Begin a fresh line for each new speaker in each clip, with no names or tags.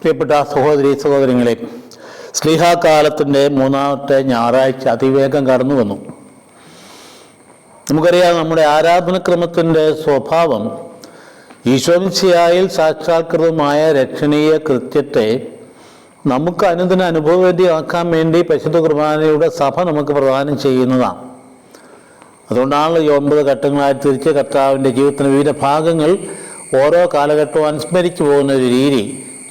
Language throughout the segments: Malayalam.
പ്രിയപ്പെട്ട സഹോദരങ്ങളെ, സ്ലീഹാകാലത്തിൻ്റെ മൂന്നാമത്തെ ഞായറാഴ്ച അതിവേഗം കടന്നു വന്നു. നമുക്കറിയാം, നമ്മുടെ ആരാധനക്രമത്തിൻ്റെ സ്വഭാവം ഈശോമിശിഹായിൽ സാക്ഷാത്കൃതമായ രക്ഷണീയ കൃത്യത്തെ നമുക്ക് അനുദിന അനുഭവവേദ്യമാക്കാൻ വേണ്ടി പരിശുദ്ധ കുർബാനയുടെ സഭ നമുക്ക് പ്രദാനം ചെയ്യുന്നതാണ്. അതുകൊണ്ടാണ് ഈ 9 ഘട്ടങ്ങളായി തിരിച്ച് കർത്താവിൻ്റെ ജീവിതത്തിൻ്റെ വിവിധ ഭാഗങ്ങൾ ഓരോ കാലഘട്ടവും അനുസ്മരിച്ചു പോകുന്ന ഒരു രീതി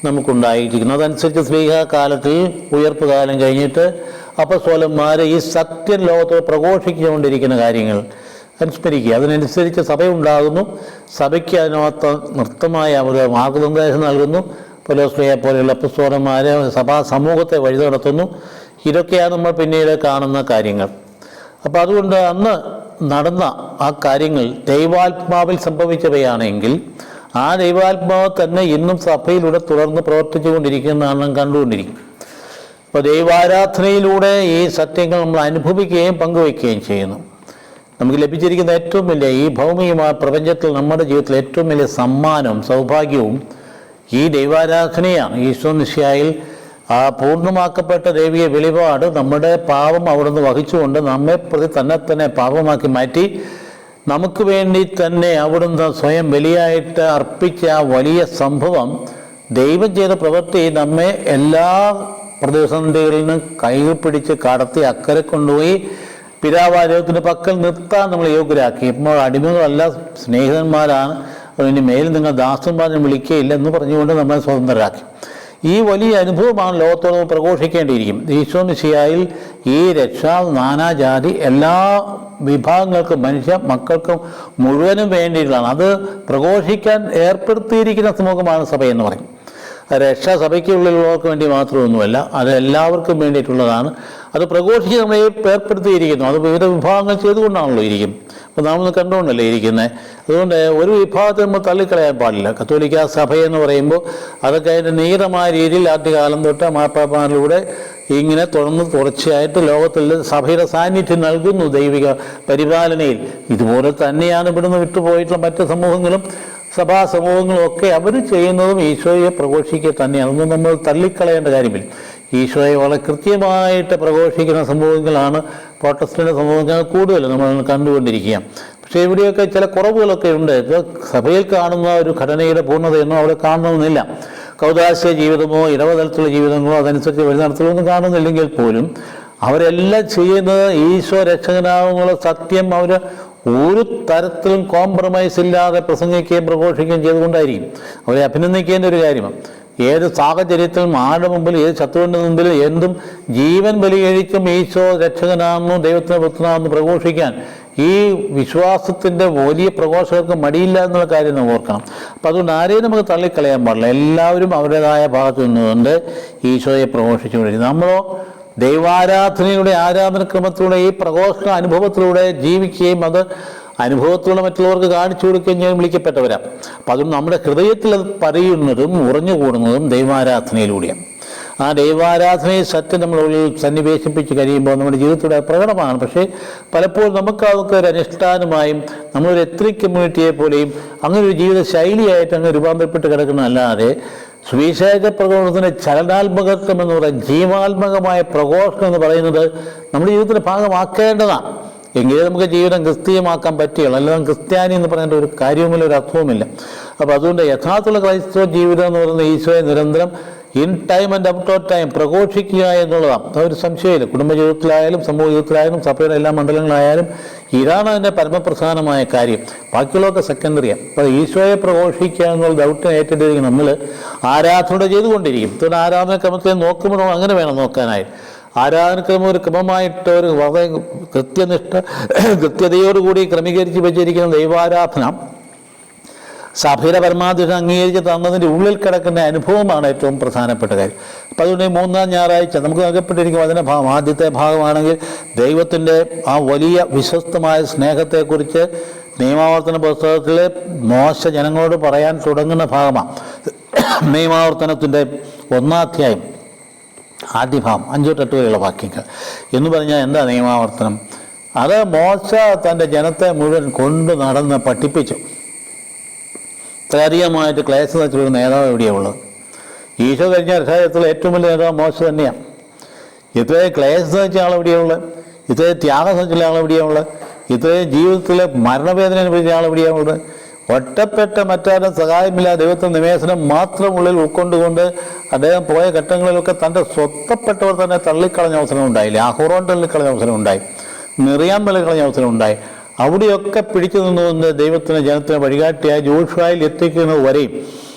നമുക്കുണ്ടായിരിക്കുന്നു. അതനുസരിച്ച് സ്ലീഹാകാലത്തിൽ ഉയർപ്പ് കാലം കഴിഞ്ഞിട്ട് അപ്പസ്തോലന്മാർ ഈ സത്യം ലോകത്തോട് പ്രഘോഷിച്ചുകൊണ്ടിരിക്കുന്ന കാര്യങ്ങൾ അനുസ്മരിക്കുക. അതിനനുസരിച്ച് സഭയുണ്ടാകുന്നു. സഭയ്ക്ക് അതിനകത്ത് നൃത്തമായ ഒരു മാർഗനിർദ്ദേശം നൽകുന്നു. പൗലോസ്ലീഹയെ പോലെയുള്ള അപ്പസ്തോലന്മാർ സഭാ സമൂഹത്തെ വഴി നടത്തുന്നു. ഇതൊക്കെയാണ് നമ്മൾ പിന്നീട് കാണുന്ന കാര്യങ്ങൾ. അപ്പോൾ അതുകൊണ്ട് അന്ന് നടന്ന ആ കാര്യങ്ങൾ ദൈവാത്മാവിൽ സംഭവിച്ചവയാണെങ്കിൽ ആ ദൈവാത്മാവ് തന്നെ ഇന്നും സഭയിലൂടെ തുടർന്ന് പ്രവർത്തിച്ചുകൊണ്ടിരിക്കുന്നതാണ് കണ്ടുകൊണ്ടിരിക്കും. അപ്പോൾ ദൈവാരാധനയിലൂടെ ഈ സത്യങ്ങൾ നമ്മൾ അനുഭവിക്കുകയും പങ്കുവയ്ക്കുകയും ചെയ്യുന്നു. നമുക്ക് ലഭിച്ചിരിക്കുന്ന ഏറ്റവും വലിയ ഈ ഭൗമികമായ പ്രപഞ്ചത്തിൽ നമ്മുടെ ജീവിതത്തിൽ ഏറ്റവും വലിയ സമ്മാനവും സൗഭാഗ്യവും ഈ ദൈവാരാധനയാണ്. ഈശോമിശിഹായിൽ ആ പൂർണ്ണമാക്കപ്പെട്ട ദൈവിക വെളിപാട് നമ്മുടെ പാപം അവിടുന്ന് വഹിച്ചുകൊണ്ട് നമ്മെ പ്രതി തന്നെ പാപമാക്കി മാറ്റി നമുക്ക് വേണ്ടി തന്നെ അവിടുന്ന് സ്വയം ബലിയായിട്ട് അർപ്പിച്ച ആ വലിയ സംഭവം, ദൈവം ചെയ്ത പ്രവൃത്തി നമ്മെ എല്ലാ പ്രതിസന്ധികളിൽ നിന്നും കൈകൾ പിടിച്ച് കടത്തി അക്കരെ കൊണ്ടുപോയി പിതാവാലയത്തിൻ്റെ പക്കൽ നിർത്താൻ നമ്മൾ യോഗ്യരാക്കി. ഇപ്പോൾ അടിമകളല്ല, സ്നേഹിതന്മാരാണ്, അതിന് മേൽ നിങ്ങൾ ദാസന്മാരെ വിളിക്കുകയില്ല എന്ന് പറഞ്ഞുകൊണ്ട് നമ്മളെ സ്വതന്ത്രരാക്കി. ഈ വലിയ അനുഭവമാണ് ലോകത്തോട് പ്രഘോഷിക്കേണ്ടിയിരിക്കും. ഈശോമിശിഹായിൽ ഈ രക്ഷ നാനാജാതി എല്ലാ വിഭാഗങ്ങൾക്കും മനുഷ്യ മക്കൾക്കും മുഴുവനും വേണ്ടിയിട്ടുള്ളതാണ്. അത് പ്രഘോഷിക്കാൻ ഏർപ്പെടുത്തിയിരിക്കുന്ന സമൂഹമാണ് സഭ എന്ന് പറയും. രക്ഷ സഭയ്ക്കുള്ളിലുള്ളവർക്ക് വേണ്ടി മാത്രമൊന്നുമല്ല, അത് എല്ലാവർക്കും വേണ്ടിയിട്ടുള്ളതാണ്. അത് പ്രഘോഷിച്ച് നമ്മളെ ഏർപ്പെടുത്തിയിരിക്കുന്നു. അത് വിവിധ വിഭാഗങ്ങൾ ചെയ്തുകൊണ്ടാണല്ലോ ഇരിക്കും. അപ്പോൾ നമ്മൾ കണ്ടുകൊണ്ടല്ലേ ഇരിക്കുന്നത്. അതുകൊണ്ട് ഒരു വിഭാഗത്തെ നമ്മൾ തള്ളിക്കളയാൻ പാടില്ല. കത്തോലിക്ക സഭയെന്ന് പറയുമ്പോൾ അതൊക്കെ അതിൻ്റെ നീളമായ രീതിയിൽ ആദ്യകാലം തൊട്ട് മാർപ്പാപ്പമാരിലൂടെ ഇങ്ങനെ തുടർച്ചയായിട്ട് ലോകത്തിൽ സഭയുടെ സാന്നിധ്യം നൽകുന്നു. ദൈവിക പരിപാലനയിൽ ഇതുപോലെ തന്നെയാണ് ഇവിടുന്ന് വിട്ടുപോയിട്ടുള്ള മറ്റ് സമൂഹങ്ങളും സഭാ സമൂഹങ്ങളും ഒക്കെ അവർ ചെയ്യുന്നതും ഈശോയെ പ്രഘോഷിക്കുക തന്നെയാണ്. അതൊന്നും നമ്മൾ തള്ളിക്കളയേണ്ട കാര്യമില്ല. ഈശോയെ വളരെ കൃത്യമായിട്ട് പ്രഘോഷിക്കുന്ന സമൂഹങ്ങളാണ് പ്രോട്ടസ്റ്റന്റ് സമൂഹങ്ങൾ കൂടുതൽ നമ്മൾ കണ്ടുകൊണ്ടിരിക്കുക. പക്ഷേ ഇവിടെയൊക്കെ ചില കുറവുകളൊക്കെ ഉണ്ട്. ഇപ്പോൾ സഭയിൽ കാണുന്ന ഒരു ഘടനയുടെ പൂർണ്ണതയൊന്നും അവിടെ കാണണമെന്നില്ല. കൗദാശ ജീവിതമോ ഇടവതലത്തിലുള്ള ജീവിതങ്ങളോ അതനുസരിച്ച് വഴി നടത്തലൊന്നും കാണുന്നില്ലെങ്കിൽ പോലും അവരെല്ലാം ചെയ്യുന്നത് ഈശോ രക്ഷകനാകുന്നുള്ള സത്യം അവർ ഒരു തരത്തിലും കോംപ്രമൈസ് ഇല്ലാതെ പ്രസംഗിക്കുകയും പ്രഘോഷിക്കുകയും ചെയ്തുകൊണ്ടായിരിക്കും. അവരെ അഭിനന്ദിക്കേണ്ട ഒരു കാര്യമാണ്. ഏത് സാഹചര്യത്തിലും ആരുടെ മുമ്പിൽ, ഏത് ശത്രുവിൻ്റെ മുമ്പിൽ എന്തും ജീവൻ ബലി കഴിച്ചും ഈശോ രക്ഷകനാണെന്നും ദൈവത്തിന് പുത്രനാണെന്ന് പ്രഘോഷിക്കാൻ ഈ വിശ്വാസത്തിൻ്റെ വലിയ പ്രഘോഷകർക്ക് മടിയില്ല എന്നുള്ള കാര്യം നമ്മൾ ഓർക്കണം. അപ്പം അതുകൊണ്ട് ആരെയും നമുക്ക് തള്ളിക്കളയാൻ പാടില്ല. എല്ലാവരും അവരുടേതായ ഭാഗത്ത് നിന്നുകൊണ്ട് ഈശോയെ പ്രഘോഷിച്ചുകൊണ്ടിരിക്കും. നമ്മളോ ദൈവാരാധനയുടെ ആരാധനക്രമത്തിലൂടെ ഈ പ്രഘോഷണ അനുഭവത്തിലൂടെ ജീവിക്കുകയും അത് അനുഭവത്തിലൂടെ മറ്റുള്ളവർക്ക് കാണിച്ചു കൊടുക്കുകയും ചെയ്യാൻ വിളിക്കപ്പെട്ടവരാണ്. അപ്പം അതും നമ്മുടെ ഹൃദയത്തിൽ അത് പറയുന്നതും ഉറഞ്ഞുകൂടുന്നതും ദൈവാരാധനയിലൂടെയാണ്. ആ ദൈവാരാധനയെ സത്യം നമ്മളുള്ളിൽ സന്നിവേശിപ്പിച്ച് കഴിയുമ്പോൾ നമ്മുടെ ജീവിതത്തിലൂടെ പ്രകടമാണ്. പക്ഷേ പലപ്പോഴും നമുക്ക് അതൊക്കെ ഒരു അനുഷ്ഠാനമായും നമ്മളൊരു എത്നിക് കമ്മ്യൂണിറ്റിയെ പോലെയും അങ്ങനെ ഒരു ജീവിത ശൈലിയായിട്ട് അങ്ങ് രൂപാന്തരപ്പെട്ട് കിടക്കുന്നതല്ലാതെ സുവിശേഷ പ്രഘോഷണത്തിൻ്റെ ചലനാത്മകത്വം എന്ന് പറയുന്നത്, ജീവാത്മകമായ പ്രഘോഷണം എന്ന് പറയുന്നത് നമ്മുടെ ജീവിതത്തിൻ്റെ ഭാഗമാക്കേണ്ടതാണ്. എങ്കിലേ നമുക്ക് ജീവിതം ക്രിസ്തീയമാക്കാൻ പറ്റുകയുള്ളൂ. അല്ലാതെ ക്രിസ്ത്യാനി എന്ന് പറയേണ്ട ഒരു കാര്യവുമില്ല, ഒരു അർത്ഥവുമില്ല. അപ്പോൾ അതുകൊണ്ട് യഥാർത്ഥമുള്ള ക്രൈസ്തവ ജീവിതം എന്ന് പറയുന്നത് ഈശോയെ നിരന്തരം in time and out of time പ്രഘോഷിക്കുക എന്നുള്ളതാണ്. അതൊരു സംശയമില്ല. കുടുംബജീവിതത്തിലായാലും സമൂഹ ജീവിതത്തിലായാലും സഭയുടെ എല്ലാ മണ്ഡലങ്ങളായാലും ഇതാണ് അതിൻ്റെ പരമപ്രധാനമായ കാര്യം. ബാക്കിയുള്ളതൊക്കെ സെക്കൻഡറിയാണ്. അപ്പോൾ ഈശോയെ പ്രഘോഷിക്കുക എന്നുള്ള ദൗത്യം ഏറ്റെടുത്തിരിക്കും നമ്മൾ ആരാധന ചെയ്തുകൊണ്ടിരിക്കും. അതുകൊണ്ട് ആരാധനക്രമത്തെ നോക്കുമ്പോഴോ അങ്ങനെ വേണം നോക്കാനായി. ആരാധനക്രമം ഒരു ക്രമമായിട്ട് ഒരു വളരെ കൃത്യതയോടുകൂടി ക്രമീകരിച്ച് വെച്ചിരിക്കുന്ന ദൈവാരാധന സഭയുടെ പരമാധ്യക്ഷൻ അംഗീകരിച്ച് തന്നതിൻ്റെ ഉള്ളിൽ കിടക്കുന്ന അനുഭവമാണ് ഏറ്റവും പ്രധാനപ്പെട്ട കാര്യം. അപ്പം അതുകൊണ്ട് 3-ാം ഞായറാഴ്ച നമുക്ക് നൽകപ്പെട്ടിരിക്കും അതിൻ്റെ ഭാഗം. ആദ്യത്തെ ഭാഗമാണെങ്കിൽ ദൈവത്തിൻ്റെ ആ വലിയ വിശ്വസ്തമായ സ്നേഹത്തെക്കുറിച്ച് നിയമാവർത്തന പുസ്തകത്തിൽ മോശ ജനങ്ങളോട് പറയാൻ തുടങ്ങുന്ന ഭാഗമാണ്. നിയമാവർത്തനത്തിൻ്റെ 1-ാം അധ്യായം ആദ്യ ഭാഗം 5-8 വരെയുള്ള വാക്യങ്ങൾ എന്ന് പറഞ്ഞാൽ എന്താ നിയമാവർത്തനം? അത് മോശ തൻ്റെ ജനത്തെ മുഴുവൻ കൊണ്ട് നടന്ന് പഠിപ്പിച്ചു. ശാരീരികമായിട്ട് ക്ലേശം വെച്ചുള്ള നേതാവ് എവിടെയാണ് ഉള്ളത്? ഈശോ കഴിഞ്ഞ രക്ഷാകരത്തിൽ ഏറ്റവും വലിയ നേതാവ് മോശ തന്നെയാണ്. ഇത്രയും ക്ലേശം സഹിച്ച ആളെവിടെയുള്ളത്, ഇത്രയും ത്യാഗം സഹിച്ചുള്ള ആളെവിടെയുള്ളത്, ഇത്രയും ജീവിതത്തിലെ മരണവേദന അനുഭവിച്ച ആളെവിടെയാണുള്ളത്. ഒറ്റപ്പെട്ട മറ്റാരും സഹായമില്ല, ദൈവത്തിൻ്റെ നിവേശനം മാത്രം ഉള്ളിൽ ഉൾക്കൊണ്ടുകൊണ്ട് അദ്ദേഹം പോയ ഘട്ടങ്ങളിലൊക്കെ തൻ്റെ സ്വത്തപ്പെട്ടവർ തന്നെ തള്ളിക്കളഞ്ഞ അവസരം ഉണ്ടായില്ല. അഹോറോൻ തള്ളിക്കളഞ്ഞ അവസരം ഉണ്ടായി, മിറിയാം തള്ളിക്കളഞ്ഞ അവസരം ഉണ്ടായി. അവിടെയൊക്കെ പിടിച്ചു നിന്നുകൊണ്ട് ദൈവത്തിന് ജനത്തിന് വഴികാട്ടിയായി ജോഷുവായിൽ എത്തിക്കുന്നത് വരെയും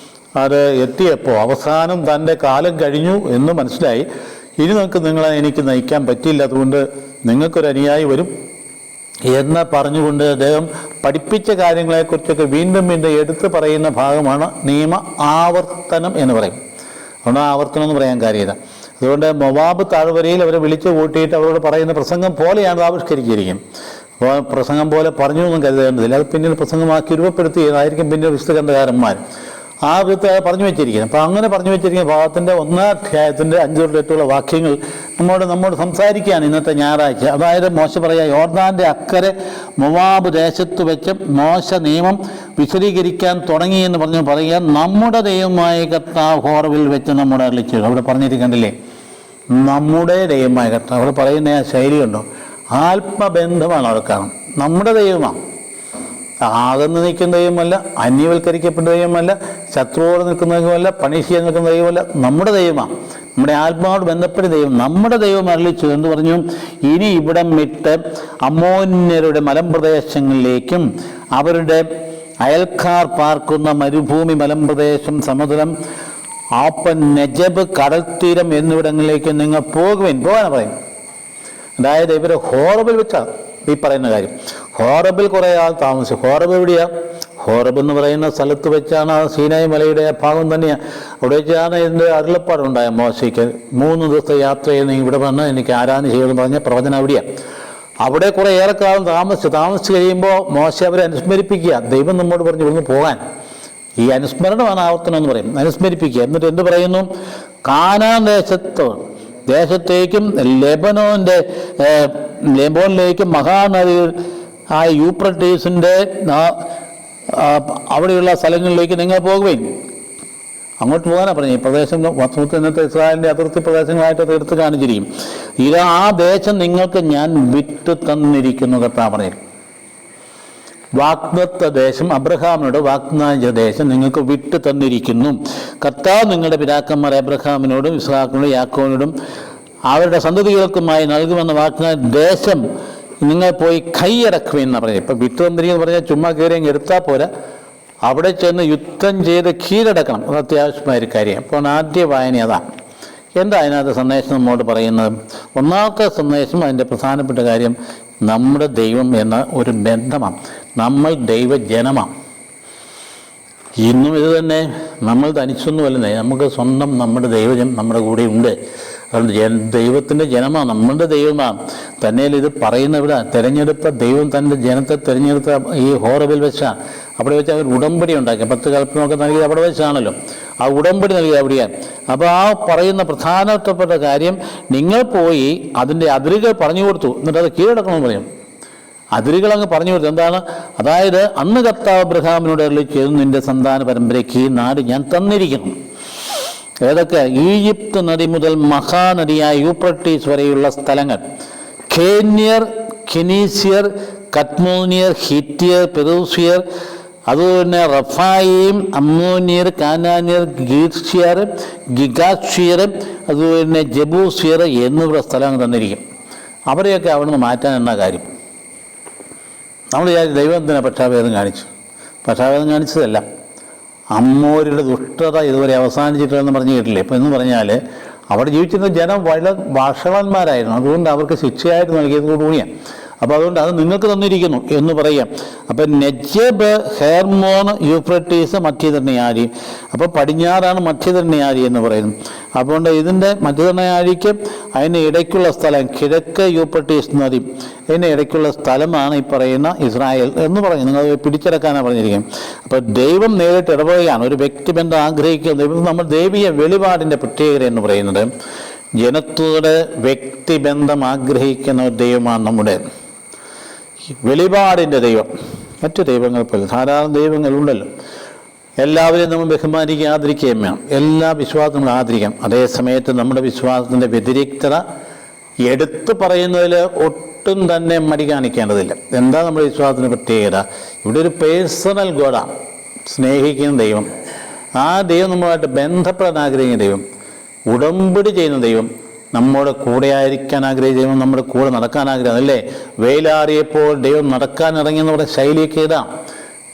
അത് എത്തിയപ്പോൾ അവസാനം തൻ്റെ കാലം കഴിഞ്ഞു എന്ന് മനസ്സിലായി. ഇനി നിങ്ങളെ എനിക്ക് നയിക്കാൻ പറ്റില്ല, അതുകൊണ്ട് നിങ്ങൾക്കൊരു അനുയായി വരും എന്ന് പറഞ്ഞുകൊണ്ട് അദ്ദേഹം പഠിപ്പിച്ച കാര്യങ്ങളെക്കുറിച്ചൊക്കെ വീണ്ടും വീണ്ടും എടുത്തു പറയുന്ന ഭാഗമാണ് നിയമ ആവർത്തനം എന്ന് പറയും. അതുകൊണ്ട് ആവർത്തനം എന്ന് പറയാൻ കാര്യമില്ല. അതുകൊണ്ട് മൊവാബ് താഴ്വരയിൽ അവരെ വിളിച്ചു കൂട്ടിയിട്ട് അവരോട് പറയുന്ന പ്രസംഗം പോലെയാണ് ആവിഷ്കരിച്ചിരിക്കും. അപ്പോൾ പ്രസംഗം പോലെ പറഞ്ഞു എന്നും കരുതേണ്ടതില്ല, അത് പിന്നീട് പ്രസംഗമാക്കി രൂപപ്പെടുത്തിയതായിരിക്കും പിന്നീട് വിശുദ്ധ ഗ്രന്ഥകാരന്മാർ ആ വിധത്തെ പറഞ്ഞു വെച്ചിരിക്കുന്നത്. അപ്പോൾ അങ്ങനെ പറഞ്ഞു വെച്ചിരിക്കുന്ന ഭാഗത്തിൻ്റെ 1-ാം അധ്യായത്തിൻ്റെ 5-8 വാക്യങ്ങൾ നമ്മോട് സംസാരിക്കുകയാണ് ഇന്നത്തെ ഞായറാഴ്ച. അതായത് മോശ പറയുക, യോർദാൻ്റെ അക്കരെ മൊവാബ് ദേശത്ത് വെച്ച് മോശ നിയമം വിശദീകരിക്കാൻ തുടങ്ങി എന്ന് പറയുക, നമ്മുടെ ദൈവമായ കർത്താവ് ഹോറബിൽ വെച്ച് നമ്മുടെ അരുളിച്ചു. അവിടെ പറഞ്ഞിരിക്കണ്ടില്ലേ, നമ്മുടെ ദൈവമായ കർത്താവ്. അവിടെ പറയുന്ന ആ ശൈലിയുണ്ടോ, ആത്മബന്ധമാണ് അവിടെ കാണും. നമ്മുടെ ദൈവമാണ്, അകന്ന് നിൽക്കുന്ന ദൈവമല്ല, അന്യവൽക്കരിക്കപ്പെട്ട ദൈവമല്ല, ശത്രുവോട് നിൽക്കുന്ന ദൈവമല്ല, പണിഷ് ചെയ്യാൻ നിൽക്കുന്ന ദൈവമല്ല, നമ്മുടെ ദൈവമാണ്. നമ്മുടെ ആത്മാവോട് ബന്ധപ്പെട്ട ദൈവം നമ്മുടെ ദൈവം അരുളിച്ചു എന്ന് പറഞ്ഞു. ഇനി ഇവിടം വിട്ട് അമ്മോന്യരുടെ മലമ്പ്രദേശങ്ങളിലേക്കും അവരുടെ അയൽക്കാർ പാർക്കുന്ന മരുഭൂമി മലമ്പ്രദേശം സമതലം ആപ്പൻ നെജബ് കടൽത്തീരം എന്നിവിടങ്ങളിലേക്ക് നിങ്ങൾ പോകാനാണ് പറയും. അതായത് ഇവർ ഹോറബിൽ വെച്ചാണ് ഈ പറയുന്ന കാര്യം. ഹോറബിൽ കുറേ ആൾ താമസിച്ചു. ഹോറബ് എവിടെയാണ്? ഹോറബ് എന്ന് പറയുന്ന സ്ഥലത്ത് വെച്ചാണ് ആ സീനായി മലയുടെ ഭാഗം തന്നെയാണ്. അവിടെ വെച്ചാണ് ഇതിൻ്റെ അരുളപ്പാടുണ്ടായ മോശയ്ക്ക് 3 ദിവസത്തെ യാത്ര ചെയ്യുന്ന ഇവിടെ വന്ന് എനിക്ക് ആരാധന ചെയ്യുമെന്ന് പറഞ്ഞ പ്രവചനം അവിടെയാണ്. അവിടെ കുറേ ഏറെക്കാലം താമസിച്ച് കഴിയുമ്പോൾ മോശ അവരെ അനുസ്മരിപ്പിക്കുക. ദൈവം നമ്മോട് പറഞ്ഞു ഇവിടുന്ന് പോകാൻ. ഈ അനുസ്മരണമാണ് ആവർത്തനം എന്ന് പറയും, അനുസ്മരിപ്പിക്കുക. എന്നിട്ട് എന്ത് പറയുന്നു? കാനാൻ ദേശത്തേക്കും ലെബോനിലേക്കും മഹാനദി ആ യൂഫ്രട്ടീസിൻ്റെ അവിടെയുള്ള സ്ഥലങ്ങളിലേക്ക് നിങ്ങൾ പോകുകയും അങ്ങോട്ട് പോകാനാണ് പറഞ്ഞത്. ഈ പ്രദേശം വസ്തുത്തിൽ ഇന്നത്തെ ഇസ്രായേലിൻ്റെ അതിർത്തി പ്രദേശങ്ങളായിട്ട് തീർത്ത് കാണിച്ചിരിക്കും. ആ ദേശം നിങ്ങൾക്ക് ഞാൻ വിട്ടു തന്നിരിക്കുന്നു കർത്താവ് പറഞ്ഞിരിക്കും. വാഗ്ദത്ത ദേശം, അബ്രഹാമിനോട് വാഗ്ദാന ദേശം നിങ്ങൾക്ക് വിട്ടു തന്നിരിക്കുന്നു. കർത്താവ് നിങ്ങളുടെ പിതാക്കന്മാർ അബ്രഹാമിനോടും ഇസ്ഹാക്കിനോടും യാക്കോബിനോടും അവരുടെ സന്തതികൾക്കുമായി നൽകുമെന്ന വാഗ്ദാന ദേശം നിങ്ങൾ പോയി കൈയടക്കുമെന്ന് പറഞ്ഞത്. ഇപ്പം വിട്ടു തന്നിരിക്കുന്നു പറഞ്ഞാൽ ചുമ്മാ കയറി അങ്ങ് എടുത്താൽ പോരാ, അവിടെ ചെന്ന് യുദ്ധം ചെയ്ത് കീഴടക്കണം. അത് അത്യാവശ്യമായൊരു കാര്യം. അപ്പോൾ ആദ്യ വായന അതാണ്. എന്താ അതിനകത്ത് സന്ദേശം നമ്മോട് പറയുന്നത്? ഒന്നാമത്തെ സന്ദേശം, അതിൻ്റെ പ്രധാനപ്പെട്ട കാര്യം, നമ്മുടെ ദൈവം എന്ന ഒരു ബന്ധമാണ്. നമ്മൾ ദൈവജനമാണ്. ഇന്നും ഇത് തന്നെ, നമ്മൾ തനിച്ചൊന്നുമല്ലേ, നമുക്ക് സ്വന്തം നമ്മുടെ ദൈവജനം നമ്മുടെ കൂടെ ഉണ്ട്. അതുകൊണ്ട് ദൈവത്തിൻ്റെ ജനമാണ്, നമ്മളുടെ ദൈവമാണ്. തന്നെയിൽ ഇത് പറയുന്ന ഇവിടെ തിരഞ്ഞെടുത്ത ദൈവം തൻ്റെ ജനത്തെ തിരഞ്ഞെടുത്ത ഈ ഹോറബിൽ വെച്ചാണ്. അവിടെ വെച്ച് അവർ ഉടമ്പടി ഉണ്ടാക്കി. 10 കൽപ്പനയൊക്കെ നൽകിയത് അവിടെ വെച്ചാണല്ലോ. ആ ഉടമ്പടി നൽകിയത് അവിടെയാണ്. അപ്പോൾ ആ പറയുന്ന പ്രധാനപ്പെട്ട കാര്യം, നിങ്ങൾ പോയി അതിൻ്റെ അതിരുകൾ പറഞ്ഞു കൊടുത്തു, എന്നിട്ട് അത് കീഴടക്കണമെന്ന് പറയും. അതിരുകൾ അങ്ങ് പറഞ്ഞു കൊടുത്തു. എന്താണ്? അതായത് അന്ന് കർത്താവ് അബ്രഹാമിനോട് അരുളിച്ചത്, നിന്റെ സന്താന പരമ്പരയ്ക്ക് ഈ നാട് ഞാൻ തന്നിരിക്കുന്നു. ഏതൊക്കെ? ഈജിപ്ത് നദി മുതൽ മഹാനദിയായ യൂഫ്രട്ടീസ് വരെയുള്ള സ്ഥലങ്ങൾ, കേന്യർ, കെനീസിയർ, കത്മോനിയർ, ഹിറ്റിയർ, പെറൂസിയർ, അതുപോലെ റഫായിം, അമ്മോനിയർ, കാനാനിയർ, ഗീർഷ്യർ, ഗിഗാഷ്യർ, അതുപോലെ ജബൂസിയർ എന്നിവരുടെ സ്ഥലങ്ങൾ തന്നിരിക്കും. അവരെയൊക്കെ അവിടുന്ന് മാറ്റാൻ എന്നാ കാര്യം? നമ്മൾ ദൈവത്തിന് പക്ഷാഭേദം കാണിച്ചു. പക്ഷാഭേദം കാണിച്ചതല്ല, അമ്മോരുടെ ദുഷ്ടത ഇതുവരെ അവസാനിച്ചിട്ടില്ലെന്ന് പറഞ്ഞു കേട്ടില്ലേ? ഇപ്പം എന്ന് പറഞ്ഞാൽ അവിടെ ജീവിച്ചിരുന്ന ജനം വഷളന്മാരായിരുന്നു. അതുകൊണ്ട് അവർക്ക് ശിക്ഷയായിട്ട് നൽകിയത് കൂടിയാണ്. അപ്പോൾ അതുകൊണ്ട് അത് നിങ്ങൾക്ക് തന്നിരിക്കുന്നു എന്ന് പറയാം. അപ്പം നെജബ്, ഹെർമോൺ, യൂഫ്രട്ടീസ്, മധ്യധരണിയാരി. അപ്പോൾ പടിഞ്ഞാറാണ് മധ്യധരണിയാരി എന്ന് പറയുന്നത്. അതുകൊണ്ട് ഇതിൻ്റെ മധ്യധരണിയാരിക്ക് അതിന് ഇടയ്ക്കുള്ള സ്ഥലം, കിഴക്ക് യൂഫ്രട്ടീസ് നദി, അതിന് ഇടയ്ക്കുള്ള സ്ഥലമാണ് ഈ പറയുന്ന ഇസ്രായേൽ എന്ന് പറയുന്നത്. നിങ്ങൾ പിടിച്ചെടുക്കാനാണ് പറഞ്ഞിരിക്കുന്നത്. അപ്പോൾ ദൈവം നേരിട്ട് ഇടപെടുകയാണ്. ഒരു വ്യക്തിബന്ധം ആഗ്രഹിക്കുന്ന ദൈവം, നമ്മൾ ദൈവീയ വെളിപാടിൻ്റെ പ്രത്യേകത എന്ന് പറയുന്നത് ജനത്തോടെ വ്യക്തിബന്ധം ആഗ്രഹിക്കുന്ന ഒരു ദൈവമാണ് നമ്മുടെ വെളിപാടിൻ്റെ ദൈവം. മറ്റു ദൈവങ്ങൾ പോലെ ധാരാളം ദൈവങ്ങളുണ്ടല്ലോ. എല്ലാവരെയും നമ്മൾ ബഹുമാനിക്കുക, ആദരിക്കുകയും വേണം. എല്ലാ വിശ്വാസവും നമ്മൾ ആദരിക്കാം. അതേ സമയത്ത് നമ്മുടെ വിശ്വാസത്തിൻ്റെ വ്യതിരിക്തത എടുത്തു പറയുന്നതിൽ ഒട്ടും തന്നെ മടി കാണിക്കേണ്ടതില്ല. എന്താ നമ്മുടെ വിശ്വാസത്തിൻ്റെ പ്രത്യേകത? ഇവിടെ ഒരു പേഴ്സണൽ ഗോഡാണ്, സ്നേഹിക്കുന്ന ദൈവം. ആ ദൈവം നമ്മളുമായിട്ട് ബന്ധപ്പെടാൻ ആഗ്രഹിക്കുന്ന ദൈവം, ഉടമ്പടി ചെയ്യുന്ന ദൈവം, നമ്മുടെ കൂടെ ആയിരിക്കാൻ ആഗ്രഹിച്ച ദൈവം, നമ്മുടെ കൂടെ നടക്കാൻ ആഗ്രഹം അല്ലേ. വെയിലാറിയപ്പോൾ ദൈവം നടക്കാൻ ഇറങ്ങിയെന്ന് പറഞ്ഞ ശൈലിയൊക്കെ ഇടാം.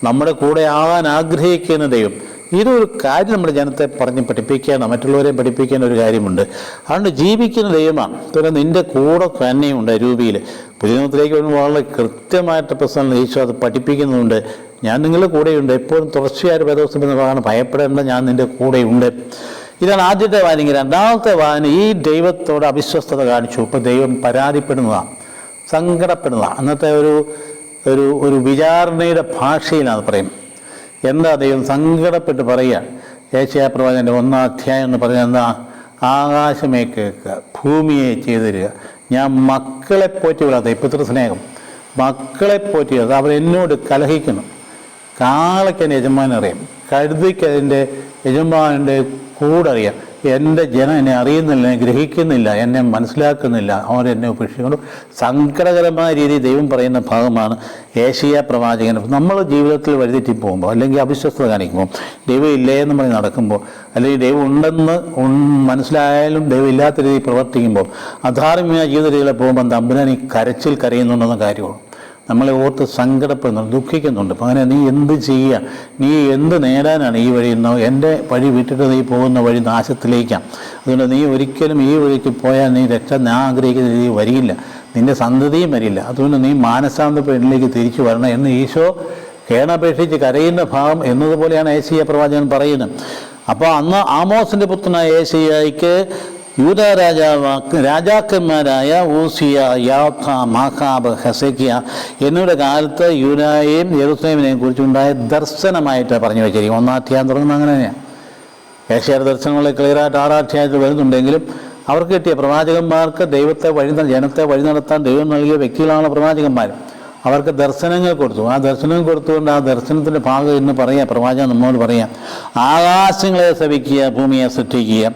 നമ്മുടെ കൂടെ ആകാൻ ആഗ്രഹിക്കുന്ന ദൈവം. ഇതൊരു കാര്യം നമ്മുടെ ജനത്തെ പറഞ്ഞ് പഠിപ്പിക്കാനോ മറ്റുള്ളവരെ പഠിപ്പിക്കാൻ ഒരു കാര്യമുണ്ട്. അതുകൊണ്ട് ജീവിക്കുന്ന ദൈവമാണ്. പിന്നെ നിൻ്റെ കൂടെ തന്നെയുണ്ട്. രൂപയിൽ പുതിയ നിയമത്തിലേക്ക് വരുമ്പോൾ വളരെ കൃത്യമായിട്ട് പ്രശ്നം ഈശോ അത് പഠിപ്പിക്കുന്നുണ്ട്. ഞാൻ നിങ്ങളുടെ കൂടെയുണ്ട്, എപ്പോഴും തുടർച്ചയായ വേദോസ്തമെന്ന് പറയുന്നത് ഭയപ്പെടേണ്ട, ഞാൻ നിൻ്റെ കൂടെയുണ്ട്. ഇതാണ് ആദ്യത്തെ വായന. രണ്ടാമത്തെ വായന ഈ ദൈവത്തോട് അവിശ്വസ്തത കാണിച്ചു. ഇപ്പോൾ ദൈവം പരാതിപ്പെടുന്നതാണ്, സങ്കടപ്പെടുന്നതാണ്. അന്നത്തെ ഒരു വിചാരണയുടെ ഭാഷയിലാണ് പറയും. എന്താ ദൈവം സങ്കടപ്പെട്ട് പറയുക? യേശയ്യാ പ്രവാചകൻ്റെ 1-ാം അധ്യായം എന്ന് പറഞ്ഞാൽ എന്താ? ആകാശമേ കേൾക്കുക, ഭൂമിയെ ചെയ്തു തരിക, ഞാൻ മക്കളെ പോറ്റി വളർത്തുക. ഇപ്പോഴത്തെ സ്നേഹം മക്കളെ പോറ്റി വളർത്തുക. അവർ എന്നോട് കലഹിക്കുന്നു. കാളയ്ക്ക് എൻ്റെ യജമാനെ അറിയാം, കഴുതിക്ക് അതിൻ്റെ യജമാനൻ്റെ കൂടെ അറിയാം. എൻ്റെ ജനം എന്നെ അറിയുന്നില്ല, എന്നെ ഗ്രഹിക്കുന്നില്ല, എന്നെ മനസ്സിലാക്കുന്നില്ല, അവരെന്നെ ഉപേക്ഷിച്ചുകൊണ്ട് സങ്കടകരമായ രീതിയിൽ ദൈവം പറയുന്ന ഭാഗമാണ് യേശയ്യാ പ്രവാചകൻ. നമ്മൾ ജീവിതത്തിൽ വഴിതെറ്റി പോകുമ്പോൾ, അല്ലെങ്കിൽ അവിശ്വസ്തത കാണിക്കുമ്പോൾ, ദൈവം ഇല്ലേ എന്ന് പറഞ്ഞ് നടക്കുമ്പോൾ, അല്ലെങ്കിൽ ദൈവം ഉണ്ടെന്ന് മനസ്സിലായാലും ദൈവം ഇല്ലാത്ത രീതിയിൽ പ്രവർത്തിക്കുമ്പോൾ, അധാർമികമായ ജീവിത രീതികളെ പോകുമ്പോൾ തമ്പുരാൻ ഈ കരച്ചിൽ കരയുന്നുണ്ടെന്ന കാര്യമാണ്. നമ്മളെ ഓർത്ത് സങ്കടപ്പെടുന്നുണ്ട്, ദുഃഖിക്കുന്നുണ്ട്. അപ്പം അങ്ങനെ നീ എന്ത് ചെയ്യുക? നീ എന്ത് നേടാനാണ് ഈ വഴി? എൻ്റെ വഴി വിട്ടിട്ട് നീ പോകുന്ന വഴി നാശത്തിലേക്കാണ്. അതുകൊണ്ട് നീ ഒരിക്കലും ഈ വഴിക്ക് പോയാൽ നീ രക്ഷ ഞാൻ ആഗ്രഹിക്കുന്ന രീതി വരില്ല, നിൻ്റെ സന്തതിയും വരില്ല. അതുകൊണ്ട് നീ മാനസാന്തരപ്പെടിലേക്ക് തിരിച്ചു വരണം എന്ന് ഈശോ കേണപേക്ഷിച്ച് കരയുന്ന ഭാഗം എന്നതുപോലെയാണ് യേശയ്യാ പ്രവാചകൻ പറയുന്നത്. അപ്പോൾ അന്ന് ആമോസിൻ്റെ പുത്രനായ യേശയ്യായ്ക്ക് യൂദാ രാജാക്കന്മാരായ ഊസിയ, യാഥാം, ആഹാബ്, ഹെസക്കിയ എന്നിവരുടെ കാലത്ത് യൂദായെയും യെരൂശലേമിനെയും കുറിച്ചുണ്ടായ ദർശനമായിട്ട് പറഞ്ഞു വെച്ചിരിക്കും. 1-ാം അധ്യായം തുടങ്ങുന്നത് അങ്ങനെ തന്നെയാണ്. യേശയ്യായുടെ ദർശനങ്ങളെ ക്ലിയറായിട്ട് 6-ാം അധ്യായത്തിൽ വരുന്നുണ്ടെങ്കിലും അവർക്ക് കിട്ടിയ പ്രവാചകന്മാർക്ക് ജനത്തെ വഴി നടത്താൻ ദൈവം നൽകിയ വ്യക്തികളാണ് പ്രവാചകന്മാർ. അവർക്ക് ദർശനങ്ങൾ കൊടുത്തു. ആ ദർശനം കൊടുത്തുകൊണ്ട് ആ ദർശനത്തിൻ്റെ ഭാഗം ഇന്ന് പറയാം, പ്രവാചകൻ നമ്മോട് പറയാം, ആകാശങ്ങളെ ശപിക്കുക, ഭൂമിയെ സൃഷ്ടിക്കുക.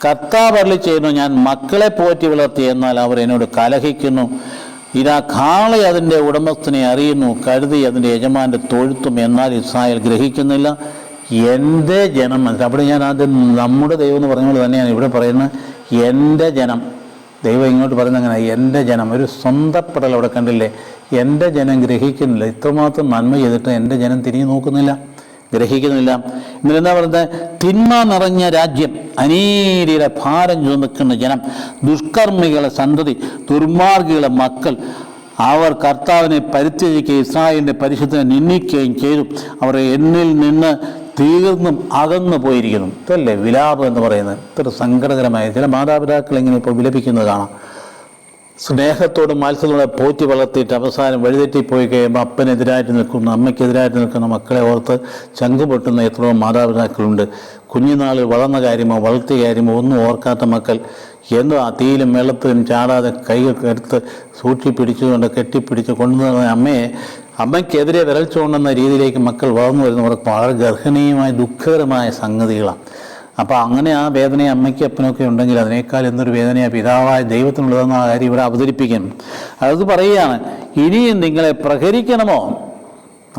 കർത്താവ് അരുളി ചെയ്യുന്നു, ഞാൻ മക്കളെ പോറ്റി വളർത്തി, എന്നാൽ അവർ എന്നോട് കലഹിക്കുന്നു. ഇതാ കാള അതിൻ്റെ ഉടമസ്ഥനെ അറിയുന്നു, കഴുതി അതിൻ്റെ യജമാൻ്റെ തൊഴുത്തും, എന്നാൽ ഇസ്രായേൽ ഗ്രഹിക്കുന്നില്ല. എൻ്റെ ജനം അവിടെ ഞാൻ ആദ്യം നമ്മുടെ ദൈവം എന്ന് പറഞ്ഞ പോലെ തന്നെയാണ് ഇവിടെ പറയുന്നത്. എൻ്റെ ജനം, ദൈവം ഇങ്ങോട്ട് പറയുന്നത് അങ്ങനെ, എൻ്റെ ജനം. ഒരു സ്വന്തപ്പെടൽ അവിടെ കണ്ടില്ലേ? എൻ്റെ ജനം ഗ്രഹിക്കുന്നില്ല. ഇത്രമാത്രം നന്മ ചെയ്തിട്ട് എൻ്റെ ജനം തിരിഞ്ഞു നോക്കുന്നില്ല, ഗ്രഹിക്കുന്നില്ല. എന്നിട്ടെന്താ പറയുന്നത്? തിന്മ നിറഞ്ഞ രാജ്യം, അനീതിയുടെ ഭാരം ചുമക്കുന്ന ജനം, ദുഷ്കർമ്മികളെ സന്തതി, ദുർമാർഗികളെ മക്കൾ. അവർ കർത്താവിനെ പരിത്യജിക്കുകയും ഇസ്രായേലിൻ്റെ പരിശുദ്ധനെ നിന്ദിക്കുകയും ചെയ്തു. അവർ എന്നിൽ നിന്ന് തീർന്നും അകന്നു പോയിരിക്കുന്നു. ഇതല്ലേ വിലാപം എന്ന് പറയുന്നത്? ഇത്ര സങ്കടകരമായ ചില മാതാപിതാക്കൾ ഇങ്ങനെ ഇപ്പോൾ വിലപിക്കുന്നത് കാണാം. സ്നേഹത്തോടും മത്സരത്തോടെ പോറ്റി വളർത്തിയിട്ട് അവസാനം വഴിതെറ്റിപ്പോയി കഴിയുമ്പോൾ അപ്പനെതിരായിട്ട് നിൽക്കുന്ന, അമ്മയ്ക്കെതിരായിട്ട് നിൽക്കുന്ന മക്കളെ ഓർത്ത് ചങ്കു പൊട്ടുന്ന എത്രയോ മാതാപിതാക്കളുണ്ട്. കുഞ്ഞുനാളിൽ വളർന്ന കാര്യമോ വളർത്തിയ കാര്യമോ ഒന്നും ഓർക്കാത്ത മക്കൾ എന്തോ ആ തീയിലും വെള്ളത്തിലും ചാടാതെ കൈയൊക്കെ എടുത്ത് സൂക്ഷിപ്പിടിച്ചുകൊണ്ട് കെട്ടിപ്പിടിച്ച് കൊണ്ടുവന്ന അമ്മയ്ക്കെതിരെ വിരൽ ചൂണ്ടുന്ന രീതിയിലേക്ക് മക്കൾ വളർന്നു വരുന്നവർക്ക് വളരെ ഗർഹനീയമായ ദുഃഖകരമായ സംഗതികളാണ്. അപ്പോൾ അങ്ങനെ ആ വേദന അമ്മയ്ക്കും അപ്പനൊക്കെ ഉണ്ടെങ്കിൽ അതിനേക്കാൾ എന്തൊരു വേദനയാണ് പിതാവായ ദൈവത്തിനുള്ളതെന്ന ആ കാര്യം ഇവിടെ അവതരിപ്പിക്കുന്നു. അത് പറയുകയാണ്, ഇനിയും നിങ്ങളെ പ്രഹരിക്കണമോ?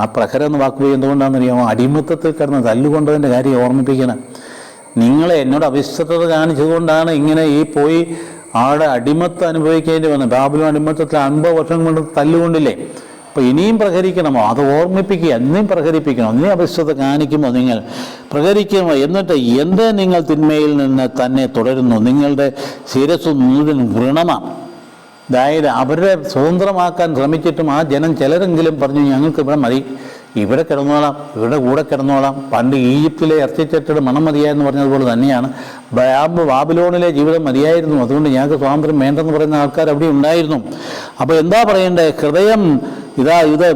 ആ പ്രഹരം എന്ന് വാക്കുപോയി എന്തുകൊണ്ടാണെന്നറിയാമോ? അടിമത്തത്തിൽ കിടന്ന് തല്ലുകൊണ്ടതിൻ്റെ കാര്യം ഓർമ്മിപ്പിക്കണം. നിങ്ങളെ എന്നോട് അവിശ്വസ്തത കാണിച്ചതുകൊണ്ടാണ് ഇങ്ങനെ പോയി ആടെ അടിമത്തം അനുഭവിക്കേണ്ടി വന്നത്. ബാബിലോൺ അടിമത്തത്തിൽ 50 വർഷം കൊണ്ട് തല്ലുകൊണ്ടില്ലേ? അപ്പോൾ ഇനിയും പ്രഹരിക്കണമോ? അത് ഓർമ്മിപ്പിക്കുക. ഇനിയും പ്രഹരിപ്പിക്കണോ? ഇനിയും അവിശ്വസ്തത കാണിക്കുമോ? നിങ്ങൾ പ്രഹരിക്കുമോ? എന്നിട്ട് എന്തേ നിങ്ങൾ തിന്മയിൽ നിന്ന് തന്നെ തുടരുന്നു? നിങ്ങളുടെ ശിരസ് മുഴുവൻ വൃണമാണ്. അതായത് അവരെ സ്വതന്ത്രമാക്കാൻ ശ്രമിച്ചിട്ടും ആ ജനം ചിലരെങ്കിലും പറഞ്ഞു, ഞങ്ങൾക്ക് ഇവിടെ മതി, ഇവിടെ കിടന്നോളാം, ഇവിടെ കൂടെ കിടന്നോളാം. പണ്ട് ഈജിപ്തിലെ ഇറച്ചിച്ചട്ടയുടെ മണം മതിയായെന്ന് പറഞ്ഞതുപോലെ തന്നെയാണ് ബാബിലോണിലെ ജീവിതം മതിയായിരുന്നു, അതുകൊണ്ട് ഞങ്ങൾക്ക് സ്വാതന്ത്ര്യം വേണ്ടെന്ന് പറയുന്ന ആൾക്കാർ അവിടെ ഉണ്ടായിരുന്നു. അപ്പോൾ എന്താ പറയണ്ടേ? ഹൃദയം ഇത്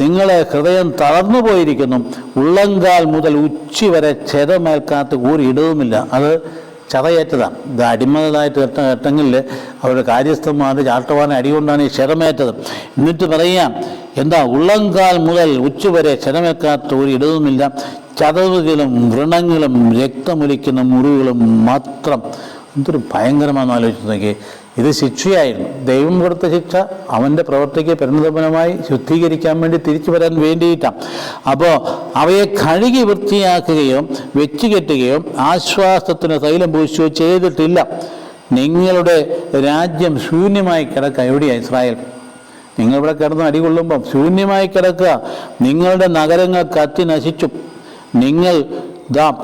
നിങ്ങളെ ഹൃദയം തളർന്നു പോയിരിക്കുന്നു. ഉള്ളങ്കാൽ മുതൽ ഉച്ചി വരെ ഛേദമേൽക്കാത്ത കൂറി ഇടവുമില്ല. അത് ചതയേറ്റതാണ്. ഇത് അടിമകളായിട്ട് ഘട്ടങ്ങളിൽ അവരുടെ കാര്യസ്ഥന്മാർ ചാട്ടവാനെ അടികൊണ്ടാണ് ഈ ക്ഷതമേറ്റത്. എന്നിട്ട് പറയാം, എന്താ? ഉള്ളങ്കാൽ മുതൽ ഉച്ച വരെ ക്ഷതമേൽക്കാത്ത ഒരു ഇടവുമില്ല. ചതവുകളും വ്രണങ്ങളും രക്തമൊലിക്കുന്ന മുറിവുകളും മാത്രം. എന്തൊരു ഭയങ്കരമാണെന്ന് ആലോചിച്ച് നോക്കി. ഇത് ശിക്ഷയായിരുന്നു. ദൈവം കൊടുത്ത ശിക്ഷ അവൻ്റെ പ്രവർത്തിക്ക് പരിണിതഫലമായി ശുദ്ധീകരിക്കാൻ വേണ്ടി തിരിച്ചു വരാൻ വേണ്ടിയിട്ടാണ്. അപ്പോൾ അവയെ കഴുകി വൃത്തിയാക്കുകയോ വെച്ച് കെട്ടുകയോ ആശ്വാസത്തിന് തൈലം പൂശുകയോ ചെയ്തിട്ടില്ല. നിങ്ങളുടെ രാജ്യം ശൂന്യമായി കിടക്കുക. എവിടെയാണ് ഇസ്രായേൽ? നിങ്ങളിവിടെ കിടന്ന് അടികൊള്ളുമ്പം ശൂന്യമായി കിടക്കുക. നിങ്ങളുടെ നഗരങ്ങൾ കത്തി നശിച്ചു. നിങ്ങൾ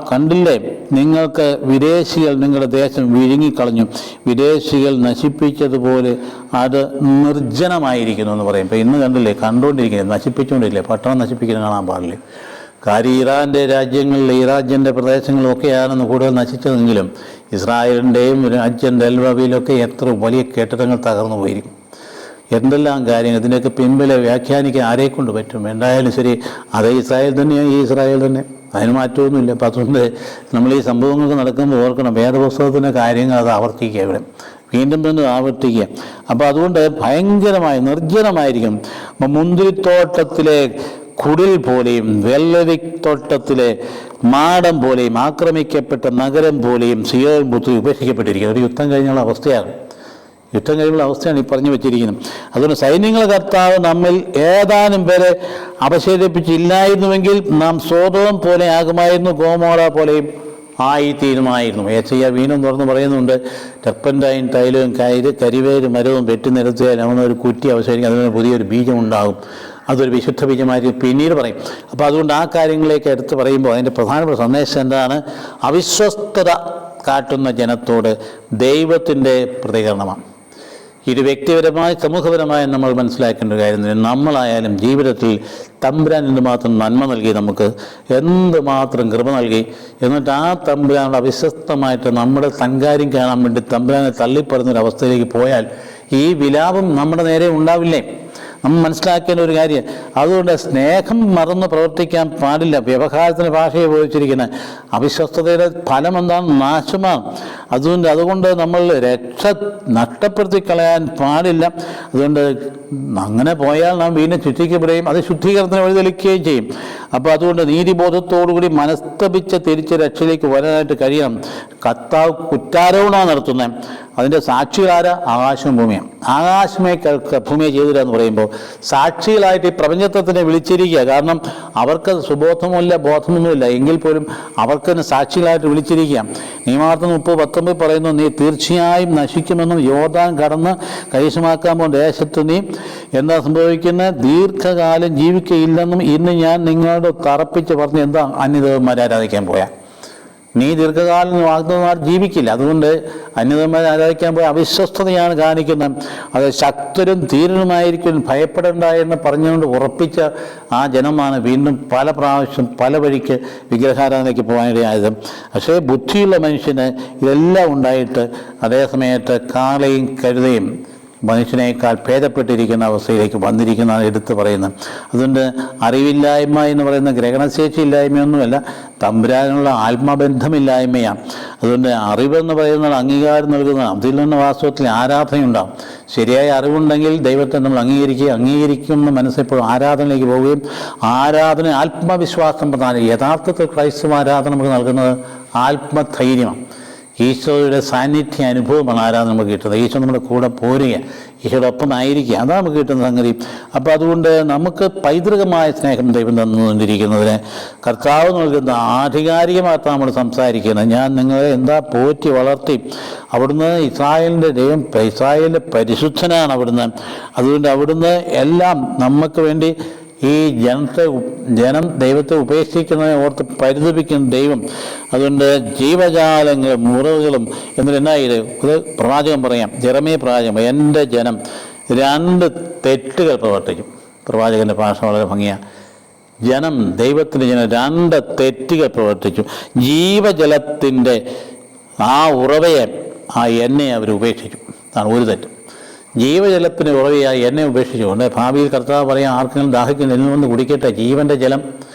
കണ്ടില്ലേ, നിങ്ങൾക്ക് വിദേശികൾ നിങ്ങളുടെ ദേശം വിഴുങ്ങിക്കളഞ്ഞു. വിദേശികൾ നശിപ്പിച്ചതുപോലെ അത് നിർജ്ജനമായിരിക്കുന്നു എന്ന് പറയും. ഇപ്പം ഇന്ന് കണ്ടില്ലേ, കണ്ടുകൊണ്ടിരിക്കുന്നത്, നശിപ്പിച്ചുകൊണ്ടിരില്ലേ, പട്ടണം നശിപ്പിക്കുന്നത് കാണാൻ പാടില്ലേ. കാര്യം ഇറാൻ്റെ രാജ്യങ്ങളിൽ, ഇറാഖിൻ്റെ പ്രദേശങ്ങളിലൊക്കെയാണെന്ന് കൂടുതൽ നശിച്ചതെങ്കിലും ഇസ്രായേലിൻ്റെയും രാജ്യം ഡെൽവയിലൊക്കെ എത്ര വലിയ കെട്ടിടങ്ങൾ തകർന്നു പോയിരിക്കും. എന്തെല്ലാം കാര്യങ്ങൾ ഇതിൻ്റെയൊക്കെ പിൻപിലെ വ്യാഖ്യാനിക്കാൻ ആരെക്കൊണ്ട് പറ്റും? എന്തായാലും ശരി, അതേ ഇസ്രായേൽ തന്നെയാണ് ഈ ഇസ്രായേൽ തന്നെ, അതിന് മാറ്റമൊന്നുമില്ല. അപ്പം അതുകൊണ്ട് നമ്മൾ ഈ സംഭവങ്ങൾക്ക് നടക്കുമ്പോൾ ഓർക്കണം, വേദപുസ്തകത്തിൻ്റെ കാര്യങ്ങൾ അത് ആവർത്തിക്കുക, ഇവിടെ വീണ്ടും വീണ്ടും ആവർത്തിക്കുക. അപ്പോൾ അതുകൊണ്ട് ഭയങ്കരമായി നിർജ്ജനമായിരിക്കും. അപ്പം മുന്തിരിത്തോട്ടത്തിലെ കുടിൽ പോലെയും വെള്ളരിത്തോട്ടത്തിലെ മാടം പോലെയും ആക്രമിക്കപ്പെട്ട നഗരം പോലെയും സിയോൻ പുത്രി ഉപേക്ഷിക്കപ്പെട്ടിരിക്കുന്നത്. ഒരു യുദ്ധം കഴിഞ്ഞുള്ള അവസ്ഥയാണ്. യുദ്ധം കഴിയുമ്പോൾ അവസ്ഥയാണ് ഈ പറഞ്ഞു വെച്ചിരിക്കുന്നത്. അതുകൊണ്ട് സൈന്യങ്ങളെ കർത്താവ് നമ്മിൽ ഏതാനും പേരെ അവശേഷിപ്പിച്ചില്ലായിരുന്നുവെങ്കിൽ നാം സോദോം പോലെ ആകുമായിരുന്നു, ഗോമോറ പോലെയും ആയിത്തീരുമായിരുന്നു. ഏച്ചയ്യ വീണ്ടും തുറന്ന് പറയുന്നുണ്ട്, ടെർപ്പൻറ്റൈൻ തൈലവും കരിവേര് മരവും വെട്ടി നിരത്തിയാൽ അവനൊരു കുറ്റി അവശേഷിക്കും, അതിന് പുതിയൊരു ബീജം ഉണ്ടാകും. അതൊരു വിശുദ്ധ ബീജമായിട്ട് പിന്നീട് പറയും. അപ്പോൾ അതുകൊണ്ട് ആ കാര്യങ്ങളിലേക്ക് എടുത്ത് പറയുമ്പോൾ അതിൻ്റെ പ്രധാനപ്പെട്ട സന്ദേശം എന്താണ്? അവിശ്വസ്തത കാട്ടുന്ന ജനത്തോട് ദൈവത്തിൻ്റെ പ്രതികരണമാണ്. ഇത് വ്യക്തിപരമായി സമൂഹപരമായി നമ്മൾ മനസ്സിലാക്കേണ്ട ഒരു കാര്യം. നമ്മളായാലും ജീവിതത്തിൽ തമ്പുരാൻ എന്തുമാത്രം നന്മ നൽകി, നമുക്ക് എന്തുമാത്രം കൃപ നൽകി, എന്നിട്ട് ആ തമ്പുരാനോട് അവിശ്വസ്തമായിട്ട് നമ്മുടെ തൻകാര്യം കാണാൻ വേണ്ടി തമ്പുരാനെ തള്ളിപ്പറഞ്ഞൊരവസ്ഥയിലേക്ക് പോയാൽ ഈ വിലാപം നമ്മുടെ നേരെ ഉണ്ടാവില്ലേ? നമ്മൾ മനസ്സിലാക്കേണ്ട ഒരു കാര്യം. അതുകൊണ്ട് സ്നേഹം മറന്ന് പ്രവർത്തിക്കാൻ പാടില്ല. വ്യവഹാരത്തിന് ഭാഷയെ ഉപയോഗിച്ചിരിക്കുന്നത് അവിശ്വസ്തതയുടെ ഫലം എന്താണ്? നാശമാണ്. അതുകൊണ്ട് നമ്മൾ രക്ഷ നഷ്ടപ്പെടുത്തി കളയാൻ പാടില്ല. അതുകൊണ്ട് അങ്ങനെ പോയാൽ നാം വീണ്ടും ശുദ്ധിക്കപ്പെടുകയും അത് ശുദ്ധീകരണത്തിന് വഴിതെളിക്കുകയും ചെയ്യും. അപ്പോൾ അതുകൊണ്ട് നീതിബോധത്തോടുകൂടി മനസ്തപിച്ച് തിരിച്ച് രക്ഷയിലേക്ക് വരാനായിട്ട് കഴിയണം. കർത്താവ് കുറ്റാരോപണമാണ് നടത്തുന്നത്. അതിൻ്റെ സാക്ഷികളാരാ? ആകാശവും ഭൂമിയാണ്. ആകാശമേ ഭൂമിയെ ചെയ്തില്ല പറയുമ്പോൾ സാക്ഷികളായിട്ട് ഈ പ്രപഞ്ചത്വത്തിനെ വിളിച്ചിരിക്കുക. കാരണം അവർക്ക് സുബോധമില്ല, ബോധമൊന്നുമില്ല, എങ്കിൽ പോലും അവർക്ക് സാക്ഷികളായിട്ട് വിളിച്ചിരിക്കുക. നിയമാർത്ഥം 30:19 പറയുന്നു, നീ തീർച്ചയായും നശിക്കുമെന്നും യോർദാൻ കടന്ന് കൈവശമാക്കാൻ പോകുന്ന ദേശത്ത് നീ എന്താ സംഭവിക്കുന്നത്? ദീർഘകാലം ജീവിക്കയില്ലെന്നും ഇന്ന് ഞാൻ നിങ്ങളോട് തറപ്പിച്ച് പറഞ്ഞ് എന്താ അന്യദേവന്മാരെ ആരാധിക്കാൻ പോയാൽ നീ ദീർഘകാലം വാഗ്ദത്തമാർ ജീവിക്കില്ല. അതുകൊണ്ട് അന്യദേവന്മാരെ ആരാധിക്കാൻ പോയ അവിശ്വസ്തതയാണ് കാണിക്കുന്നത്. അത് ശക്തരും ധീരനുമായിരിക്കും, ഭയപ്പെടേണ്ട എന്ന് പറഞ്ഞുകൊണ്ട് ഉറപ്പിച്ച ആ ജനമാണ് വീണ്ടും പല പ്രാവശ്യം പല വഴിക്ക് വിഗ്രഹാരാധനയ്ക്ക് പോകാനിടയായത്. പക്ഷേ ബുദ്ധിയുള്ള മനുഷ്യന് ഇതെല്ലാം ഉണ്ടായിട്ട് അതേസമയത്ത് കാളയും കഴുതയും മനുഷ്യനേക്കാൾ ഭേദപ്പെട്ടിരിക്കുന്ന അവസ്ഥയിലേക്ക് വന്നിരിക്കുന്നതാണ് എടുത്തു പറയുന്നത്. അതുകൊണ്ട് അറിവില്ലായ്മ എന്ന് പറയുന്ന ഗ്രഹണശേഷി ഇല്ലായ്മയൊന്നുമല്ല, തമ്പുരാനുള്ള ആത്മബന്ധമില്ലായ്മയാണ്. അതുകൊണ്ട് അറിവെന്ന് പറയുന്നത് അംഗീകാരം നൽകുന്നതാണ്. അതിൽ നിന്ന് വാസ്തവത്തിൽ ആരാധനയുണ്ടാകും. ശരിയായ അറിവുണ്ടെങ്കിൽ ദൈവത്തെ നമ്മൾ അംഗീകരിക്കുന്ന മനസ്സെപ്പോഴും ആരാധനയിലേക്ക് പോവുകയും ആരാധന ആത്മവിശ്വാസം പ്രധാനം. യഥാർത്ഥത്തിൽ ക്രൈസ്തവ ആരാധന നമുക്ക് നൽകുന്നത് ആത്മധൈര്യമാണ്. ഈശോയുടെ സാന്നിധ്യ അനുഭവമാണ് ആരാധന നമുക്ക് കിട്ടുന്നത്. ഈശോ നമ്മുടെ കൂടെ പോരുക, ഈശോയുടെ ഒപ്പം ആയിരിക്കുക, അതാണ് നമുക്ക് കിട്ടുന്ന സംഗതി. അപ്പോൾ അതുകൊണ്ട് നമുക്ക് പൈതൃകമായ സ്നേഹം ദൈവം തന്നുകൊണ്ടിരിക്കുന്നതിന് കർത്താവ് നൽകുന്ന ആധികാരികമായിട്ടാണ് നമ്മൾ സംസാരിക്കുന്നത്. ഞാൻ നിങ്ങളെ എന്താ പോറ്റി വളർത്തി. അവിടുന്ന് ഇസ്രായേലിൻ്റെ ദൈവം, ഇസ്രായേലിൻ്റെ പരിശുദ്ധനാണ് അവിടുന്ന്. അതുകൊണ്ട് അവിടുന്ന് എല്ലാം നമുക്ക് വേണ്ടി ഈ ജനം ദൈവത്തെ ഉപേക്ഷിക്കുന്നതിനെ ഓർത്ത് പരിതപിക്കുന്ന ദൈവം. അതുകൊണ്ട് ജീവജാലങ്ങളും മുറിവുകളും എന്നിട്ട് എന്നായത് ഇത് പ്രവാചകൻ പറയാം, ജെറമ്യ പ്രവാചകൻ, എൻ്റെ ജനം 2 തെറ്റുകൾ പ്രവർത്തിക്കും. പ്രവാചകൻ്റെ ഭാഷ വളരെ ഭംഗിയാണ്. ജനം, ദൈവത്തിൻ്റെ ജനം 2 തെറ്റുകൾ പ്രവർത്തിച്ചു. ജീവജലത്തിൻ്റെ ആ ഉറവയെ, ആ എണ്ണയെ അവർ ഉപേക്ഷിച്ചു. അതാണ് ഒരു തെറ്റ്. ജീവജലത്തിന് ഉറവയായി എന്നെ ഉപേക്ഷിച്ചുകൊണ്ട് ഭാവിയിൽ കർത്താവ് പറയാൻ ആർക്കെങ്കിലും ദാഹിക്കുന്ന എന്നിൽ നിന്ന് കുടിക്കട്ടെ ജീവൻ്റെ ജലം.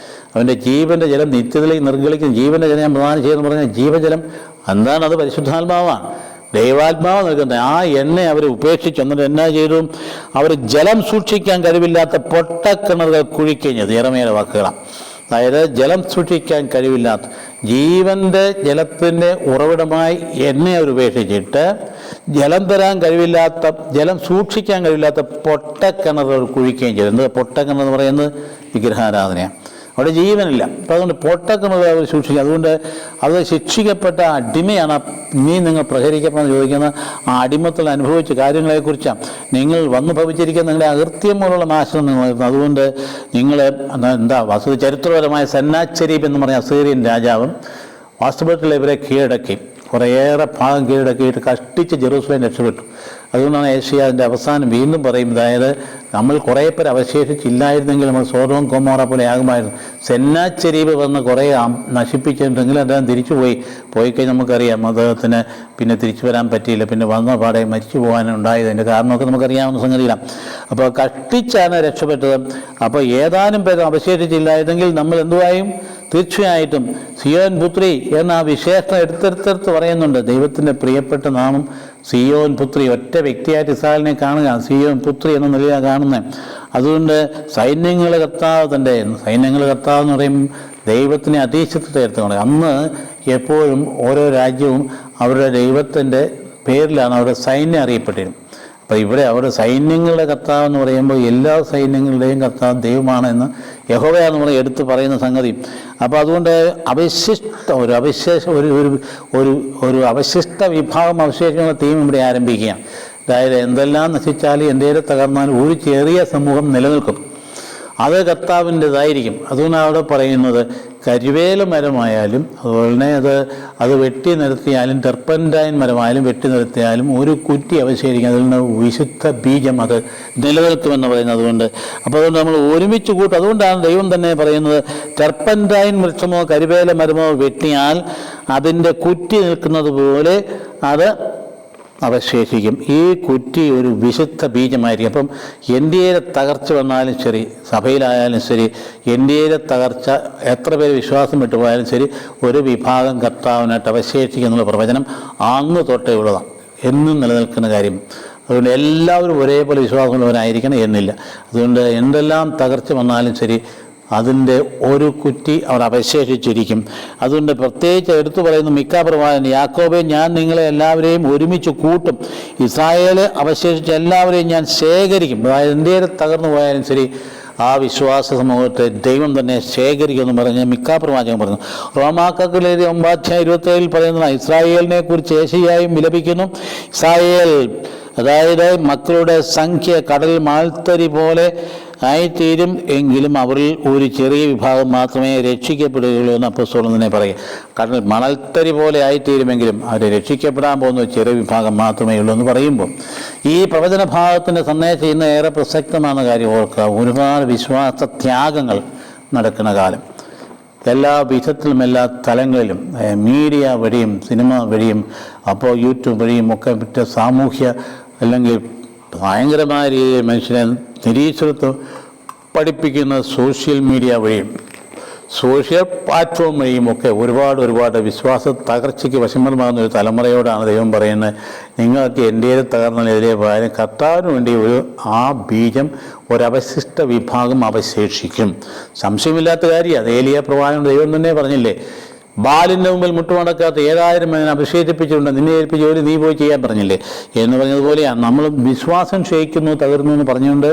അവൻ്റെ ജീവൻ്റെ ജലം നിത്യത്തിലേക്ക് നിർഗളിക്കും. ജീവൻ്റെ ജലം ഞാൻ പ്രദാനം ചെയ്യുമെന്ന് പറഞ്ഞാൽ ജീവജലം എന്താണ്? അത് പരിശുദ്ധാത്മാവാണ്, ദൈവാത്മാവ് നൽകുന്നത്. ആ എണ്ണ അവർ ഉപേക്ഷിച്ചു. എന്നിട്ട് എന്നാ ചെയ്തു? അവർ ജലം സൂക്ഷിക്കാൻ കഴിവില്ലാത്ത പൊട്ടക്കിണറുകൾ കുഴിക്കഴിഞ്ഞത്. യെരമ്യയുടെ വാക്കുകളാണ്. അതായത് ജലം സൂക്ഷിക്കാൻ കഴിവില്ലാത്ത, ജീവൻ്റെ ജലത്തിൻ്റെ ഉറവിടമായി എന്നെ അവർ ഉപേക്ഷിച്ചിട്ട് ജലം തരാൻ കഴിവില്ലാത്ത, ജലം സൂക്ഷിക്കാൻ കഴിവില്ലാത്ത പൊട്ടക്കിണർ കുഴിക്കുകയും ചെയ്തു. എന്ത് പൊട്ടക്കിണർ എന്ന് പറയുന്നത്? വിഗ്രഹാരാധനയാണ്. അവിടെ ജീവനില്ല. അപ്പം അതുകൊണ്ട് പൊട്ടക്കിണർ അവർ സൂക്ഷിക്കുക. അതുകൊണ്ട് അത് ശിക്ഷിക്കപ്പെട്ട അടിമയാണ്. ഇനി നിങ്ങൾ പ്രഹരിക്കപ്പെടുന്ന ചോദിക്കുന്ന ആ അടിമത്തിൽ അനുഭവിച്ച കാര്യങ്ങളെക്കുറിച്ചാണ്. നിങ്ങൾ വന്നു ഭവിച്ചിരിക്കുന്ന നിങ്ങളുടെ അകൃത്യം പോലുള്ള നാശനം നിങ്ങൾ. അതുകൊണ്ട് നിങ്ങൾ ചരിത്രപരമായ സന്നാച്ചരീബ് എന്ന് പറഞ്ഞ അസീറിയൻ രാജാവും വാസ്തവത്തിൽ ഇവരെ കീഴടക്കി, കുറേയേറെ ഭാഗം കീഴടക്കിയിട്ട് കഷ്ടിച്ച് ജെറൂസലേം രക്ഷപ്പെട്ടു. അതുകൊണ്ടാണ് ഏഷ്യാവിൻ്റെ അവസാനം വീണ്ടും പറയും, അതായത് നമ്മൾ കുറേ പേർ അവശേഷിച്ചില്ലായിരുന്നെങ്കിൽ നമ്മൾ സോദോം ഗൊമോറ പോലെ ആകുമായിരുന്നു. സെന്നാച്ചെരീബ് വന്ന് കുറേ നശിപ്പിച്ചിട്ടുണ്ടെങ്കിൽ അദ്ദേഹം തിരിച്ചു പോയി കഴിഞ്ഞാൽ നമുക്കറിയാം അദ്ദേഹത്തിന് പിന്നെ തിരിച്ചു വരാൻ പറ്റിയില്ല. പിന്നെ വന്ന പാടെ മരിച്ചു പോകാനുണ്ടായത്. അതിൻ്റെ കാരണമൊക്കെ നമുക്കറിയാവുന്ന സംഗതിയിലാണ്. അപ്പോൾ കഷ്ടിച്ചാണ് രക്ഷപ്പെട്ടത്. അപ്പോൾ ഏതാനും പേർ അവശേഷിച്ചില്ലായിരുന്നെങ്കിൽ നമ്മൾ എന്തുവായും? തീർച്ചയായിട്ടും സിയോൻ പുത്രി എന്ന ആ വിശേഷണം എടുത്തെടുത്തെടുത്ത് പറയുന്നുണ്ട്. ദൈവത്തിൻ്റെ പ്രിയപ്പെട്ട നാമം സിയോൻ പുത്രി. ഒറ്റ വ്യക്തിയായിട്ട് ഇസ്രായേലിനെ കാണുക, സിയോൻ പുത്രി എന്ന നിലയിലാണ് കാണുന്നത്. അതുകൊണ്ട് സൈന്യങ്ങളുടെ കർത്താവ് തൻ്റെ, സൈന്യങ്ങളുടെ കർത്താവ് എന്ന് പറയും ദൈവത്തിനെ അതീശത്വത്തെ എടുത്തുകൊണ്ട്. അന്ന് എപ്പോഴും ഓരോ രാജ്യവും അവരുടെ ദൈവത്തിൻ്റെ പേരിലാണ് അവരുടെ സൈന്യം അറിയപ്പെട്ടിരുന്നത്. അപ്പോൾ ഇവിടെ അവരുടെ സൈന്യങ്ങളുടെ കർത്താവ് എന്ന് പറയുമ്പോൾ എല്ലാ സൈന്യങ്ങളുടെയും കർത്താവ് ദൈവമാണ് എന്ന് യഹോവയാണെന്ന് പറഞ്ഞ് എടുത്ത് പറയുന്ന സംഗതി. അപ്പോൾ അതുകൊണ്ട് ഒരു അവശിഷ്ട വിഭാഗം അവശേഷിക്കുന്ന തീം ഇവിടെ ആരംഭിക്കുകയാണ്. അതായത് എന്തെല്ലാം നശിച്ചാലും എന്തെങ്കിലും തകർന്നാലും ഒരു ചെറിയ സമൂഹം നിലനിൽക്കും. അത് കർത്താവിൻ്റെതായിരിക്കും. അതുകൊണ്ടാണ് അവിടെ പറയുന്നത് കരിവേല മരമായാലും അതുപോലെ തന്നെ അത് വെട്ടി നിർത്തിയാലും ടെർപ്പൻറ്റൈൻ മരമായാലും വെട്ടി നിർത്തിയാലും ഒരു കുറ്റി അവശേഷിക്കും. അതിൽ നിന്ന് വിശുദ്ധ ബീജം അത് നിലനിൽക്കുമെന്ന് പറയുന്നത്. അതുകൊണ്ട് അപ്പോൾ അതുകൊണ്ട് നമ്മൾ ഒരുമിച്ച് കൂട്ടും. അതുകൊണ്ടാണ് ദൈവം തന്നെ പറയുന്നത് ടെർപ്പൻറ്റൈൻ വൃക്ഷമോ കരിവേല മരമോ വെട്ടിയാൽ അതിൻ്റെ കുറ്റി നിൽക്കുന്നത് പോലെ അത് അവശേഷിക്കും. ഈ കുറ്റി ഒരു വിശുദ്ധ ബീജമായിരിക്കും. അപ്പം ഇന്ത്യയിലെ തകർച്ച വന്നാലും ശരി, സഭയിലായാലും ശരി, ഇന്ത്യയിലെ തകർച്ച എത്ര പേര് വിശ്വാസം വിട്ടുപോയാലും ശരി, ഒരു വിഭാഗം കർത്താവിനായിട്ട് അവശേഷിക്കും എന്നുള്ള പ്രവചനം അന്ന് തൊട്ടേ ഉള്ളതാണ്, എന്നും നിലനിൽക്കുന്ന കാര്യം. അതുകൊണ്ട് എല്ലാവരും ഒരേപോലെ വിശ്വാസമുള്ളവരായിരിക്കണം എന്നില്ല. അതുകൊണ്ട് എന്തെല്ലാം തകർച്ച വന്നാലും ശരി, അതിൻ്റെ ഒരു കുറ്റി അവർ അവശേഷിച്ചിരിക്കും. അതുകൊണ്ട് പ്രത്യേകിച്ച് എടുത്തു പറയുന്നു മിക്ക പ്രവാചകൻ, യാക്കോബേ ഞാൻ നിങ്ങളെ എല്ലാവരെയും ഒരുമിച്ച് കൂട്ടും, ഇസ്രായേൽ അവശേഷിച്ച എല്ലാവരെയും ഞാൻ ശേഖരിക്കും. അതായത് ഇന്ത്യയിൽ തകർന്നു പോയാലും ശരി, ആ വിശ്വാസ സമൂഹത്തെ ദൈവം തന്നെ ശേഖരിക്കുമെന്ന് പറഞ്ഞ് മിക്ക പ്രവാചകൻ പറഞ്ഞു. റോമാക്കത്തിലെ 9:27 പറയുന്നതാണ്, ഇസ്രായേലിനെ കുറിച്ച് ഏശയ്യായും വിലപിക്കുന്നു. ഇസ്രായേൽ അതായത് മക്കളുടെ സംഖ്യ കടൽ മാൽത്തരി പോലെ ആയിത്തീരും, എങ്കിലും അവരിൽ ഒരു ചെറിയ വിഭാഗം മാത്രമേ രക്ഷിക്കപ്പെടുകയുള്ളൂ എന്ന് അപ്പോസ്തലൻ തന്നെ പറയും. കടൽ മണൽത്തരി പോലെ ആയിത്തീരുമെങ്കിലും അവർ രക്ഷിക്കപ്പെടാൻ പോകുന്ന ഒരു ചെറിയ വിഭാഗം മാത്രമേ ഉള്ളൂ എന്ന് പറയുമ്പോൾ ഈ പ്രവചന ഭാഗത്തിൻ്റെ സന്ദേശം ഇന്ന് ഏറെ പ്രസക്തமான കാര്യം ഓർക്കുക. ഒരുപാട് വിശ്വാസ ത്യാഗങ്ങൾ നടക്കുന്ന കാലം. എല്ലാ വിധത്തിലും എല്ലാ തലങ്ങളിലും മീഡിയ വഴിയും സിനിമ വഴിയും അപ്പോൾ യൂട്യൂബ് വഴിയും ഒക്കെ മറ്റ് സാമൂഹ്യ അല്ലെങ്കിൽ ഭയങ്കരമായ രീതിയിൽ മനുഷ്യനെ നിരീശ്വരത്വം പഠിപ്പിക്കുന്ന സോഷ്യൽ മീഡിയ വഴിയും സോഷ്യൽ പ്ലാറ്റ്ഫോം വഴിയും ഒക്കെ ഒരുപാട് വിശ്വാസ തകർച്ചയ്ക്ക് വശംവദമാകുന്ന ഒരു തലമുറയോടാണ് ദൈവം പറയുന്നത്, നിങ്ങൾക്ക് എൻ്റെ തകർന്നതിനെതിരെ പോയാലും കർത്താവിന് വേണ്ടി ആ ബീജം ഒരവശിഷ്ട വിഭാഗം അവശേഷിക്കും. സംശയമില്ലാത്ത കാര്യം. അത് ഏലിയ പ്രവാചകൻ ദൈവം തന്നെ പറഞ്ഞില്ലേ, ബാലിൻ്റെ മുമ്പിൽ മുട്ടുമടക്കാത്ത 7000 അതിനെ അഭിഷേകിപ്പിച്ചിട്ടുണ്ട്, നിന്നെ ഏൽപ്പിച്ച ജോലി നീ പോയി ചെയ്യാൻ പറഞ്ഞില്ലേ എന്ന് പറഞ്ഞതുപോലെയാണ്. നമ്മൾ വിശ്വാസം ക്ഷയിക്കുന്നു തകർന്നു എന്ന് പറഞ്ഞുകൊണ്ട്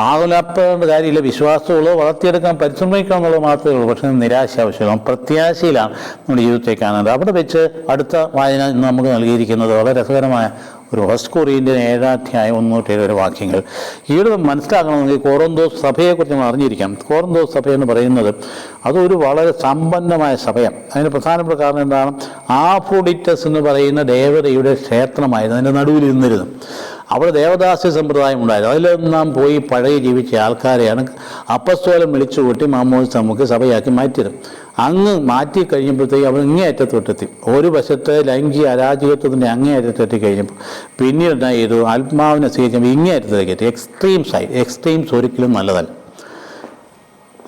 ആകുലപ്പെടേണ്ട കാര്യമില്ല. വിശ്വാസമുള്ളൂ, വളർത്തിയെടുക്കാൻ പരിശ്രമിക്കുക എന്നുള്ളത് മാത്രമേ ഉള്ളൂ. പക്ഷേ നിരാശ ആവശ്യമില്ല, പ്രത്യാശയിലാണ് നമ്മുടെ ജീവിതത്തെ കാണേണ്ടത്. അവിടെ വെച്ച് അടുത്ത വായന ഇന്ന് നമുക്ക് നൽകിയിരിക്കുന്നത് വളരെ രസകരമായ ഒരു 1 കൊറിന്ത്യൻ 7:1-7 വാക്യങ്ങൾ. ഈയിടെ മനസ്സിലാക്കണമെങ്കിൽ കോറിന്തോസ് സഭയെക്കുറിച്ച് നമ്മൾ അറിഞ്ഞിരിക്കാം. കോറിന്തോസ് സഭ എന്ന് പറയുന്നത് അതൊരു വളരെ സമ്പന്നമായ സഭയാണ്. അതിന് പ്രധാനപ്പെട്ട കാരണം എന്താണ്? ആഫ്രോഡിറ്റസ് എന്ന് പറയുന്ന ദേവതയുടെ ക്ഷേത്രമായിരുന്നു അതിൻ്റെ നടുവിൽ ഇരുന്നിരുന്നു. അവിടെ ദേവദാസ്യ സമ്പ്രദായം ഉണ്ടായിരുന്നു. അതിലൊന്നാം പോയി പഴയ ജീവിച്ച ആൾക്കാരെയാണ് അപ്പസ്തോലൻ വിളിച്ചു കൂട്ടി മാമോദിസ നമുക്ക് സഭയാക്കി മാറ്റിയത്. അങ്ങ് മാറ്റി കഴിഞ്ഞപ്പോഴത്തേക്ക് അവർ ഇങ്ങേയറ്റത്തൊട്ടെത്തി. ഒരു വശത്ത് ലൈംഗിക അരാജകത്വത്തിൻ്റെ അങ്ങേയറ്റത്തെത്തി കഴിഞ്ഞപ്പോൾ പിന്നീട് എന്നാ ചെയ്തു, ആത്മാവിനെ സ്വീകരിച്ചപ്പോൾ ഇങ്ങേയറ്റത്തേക്ക് എത്തി. എക്സ്ട്രീംസ് ഒരിക്കലും നല്ലതല്ല.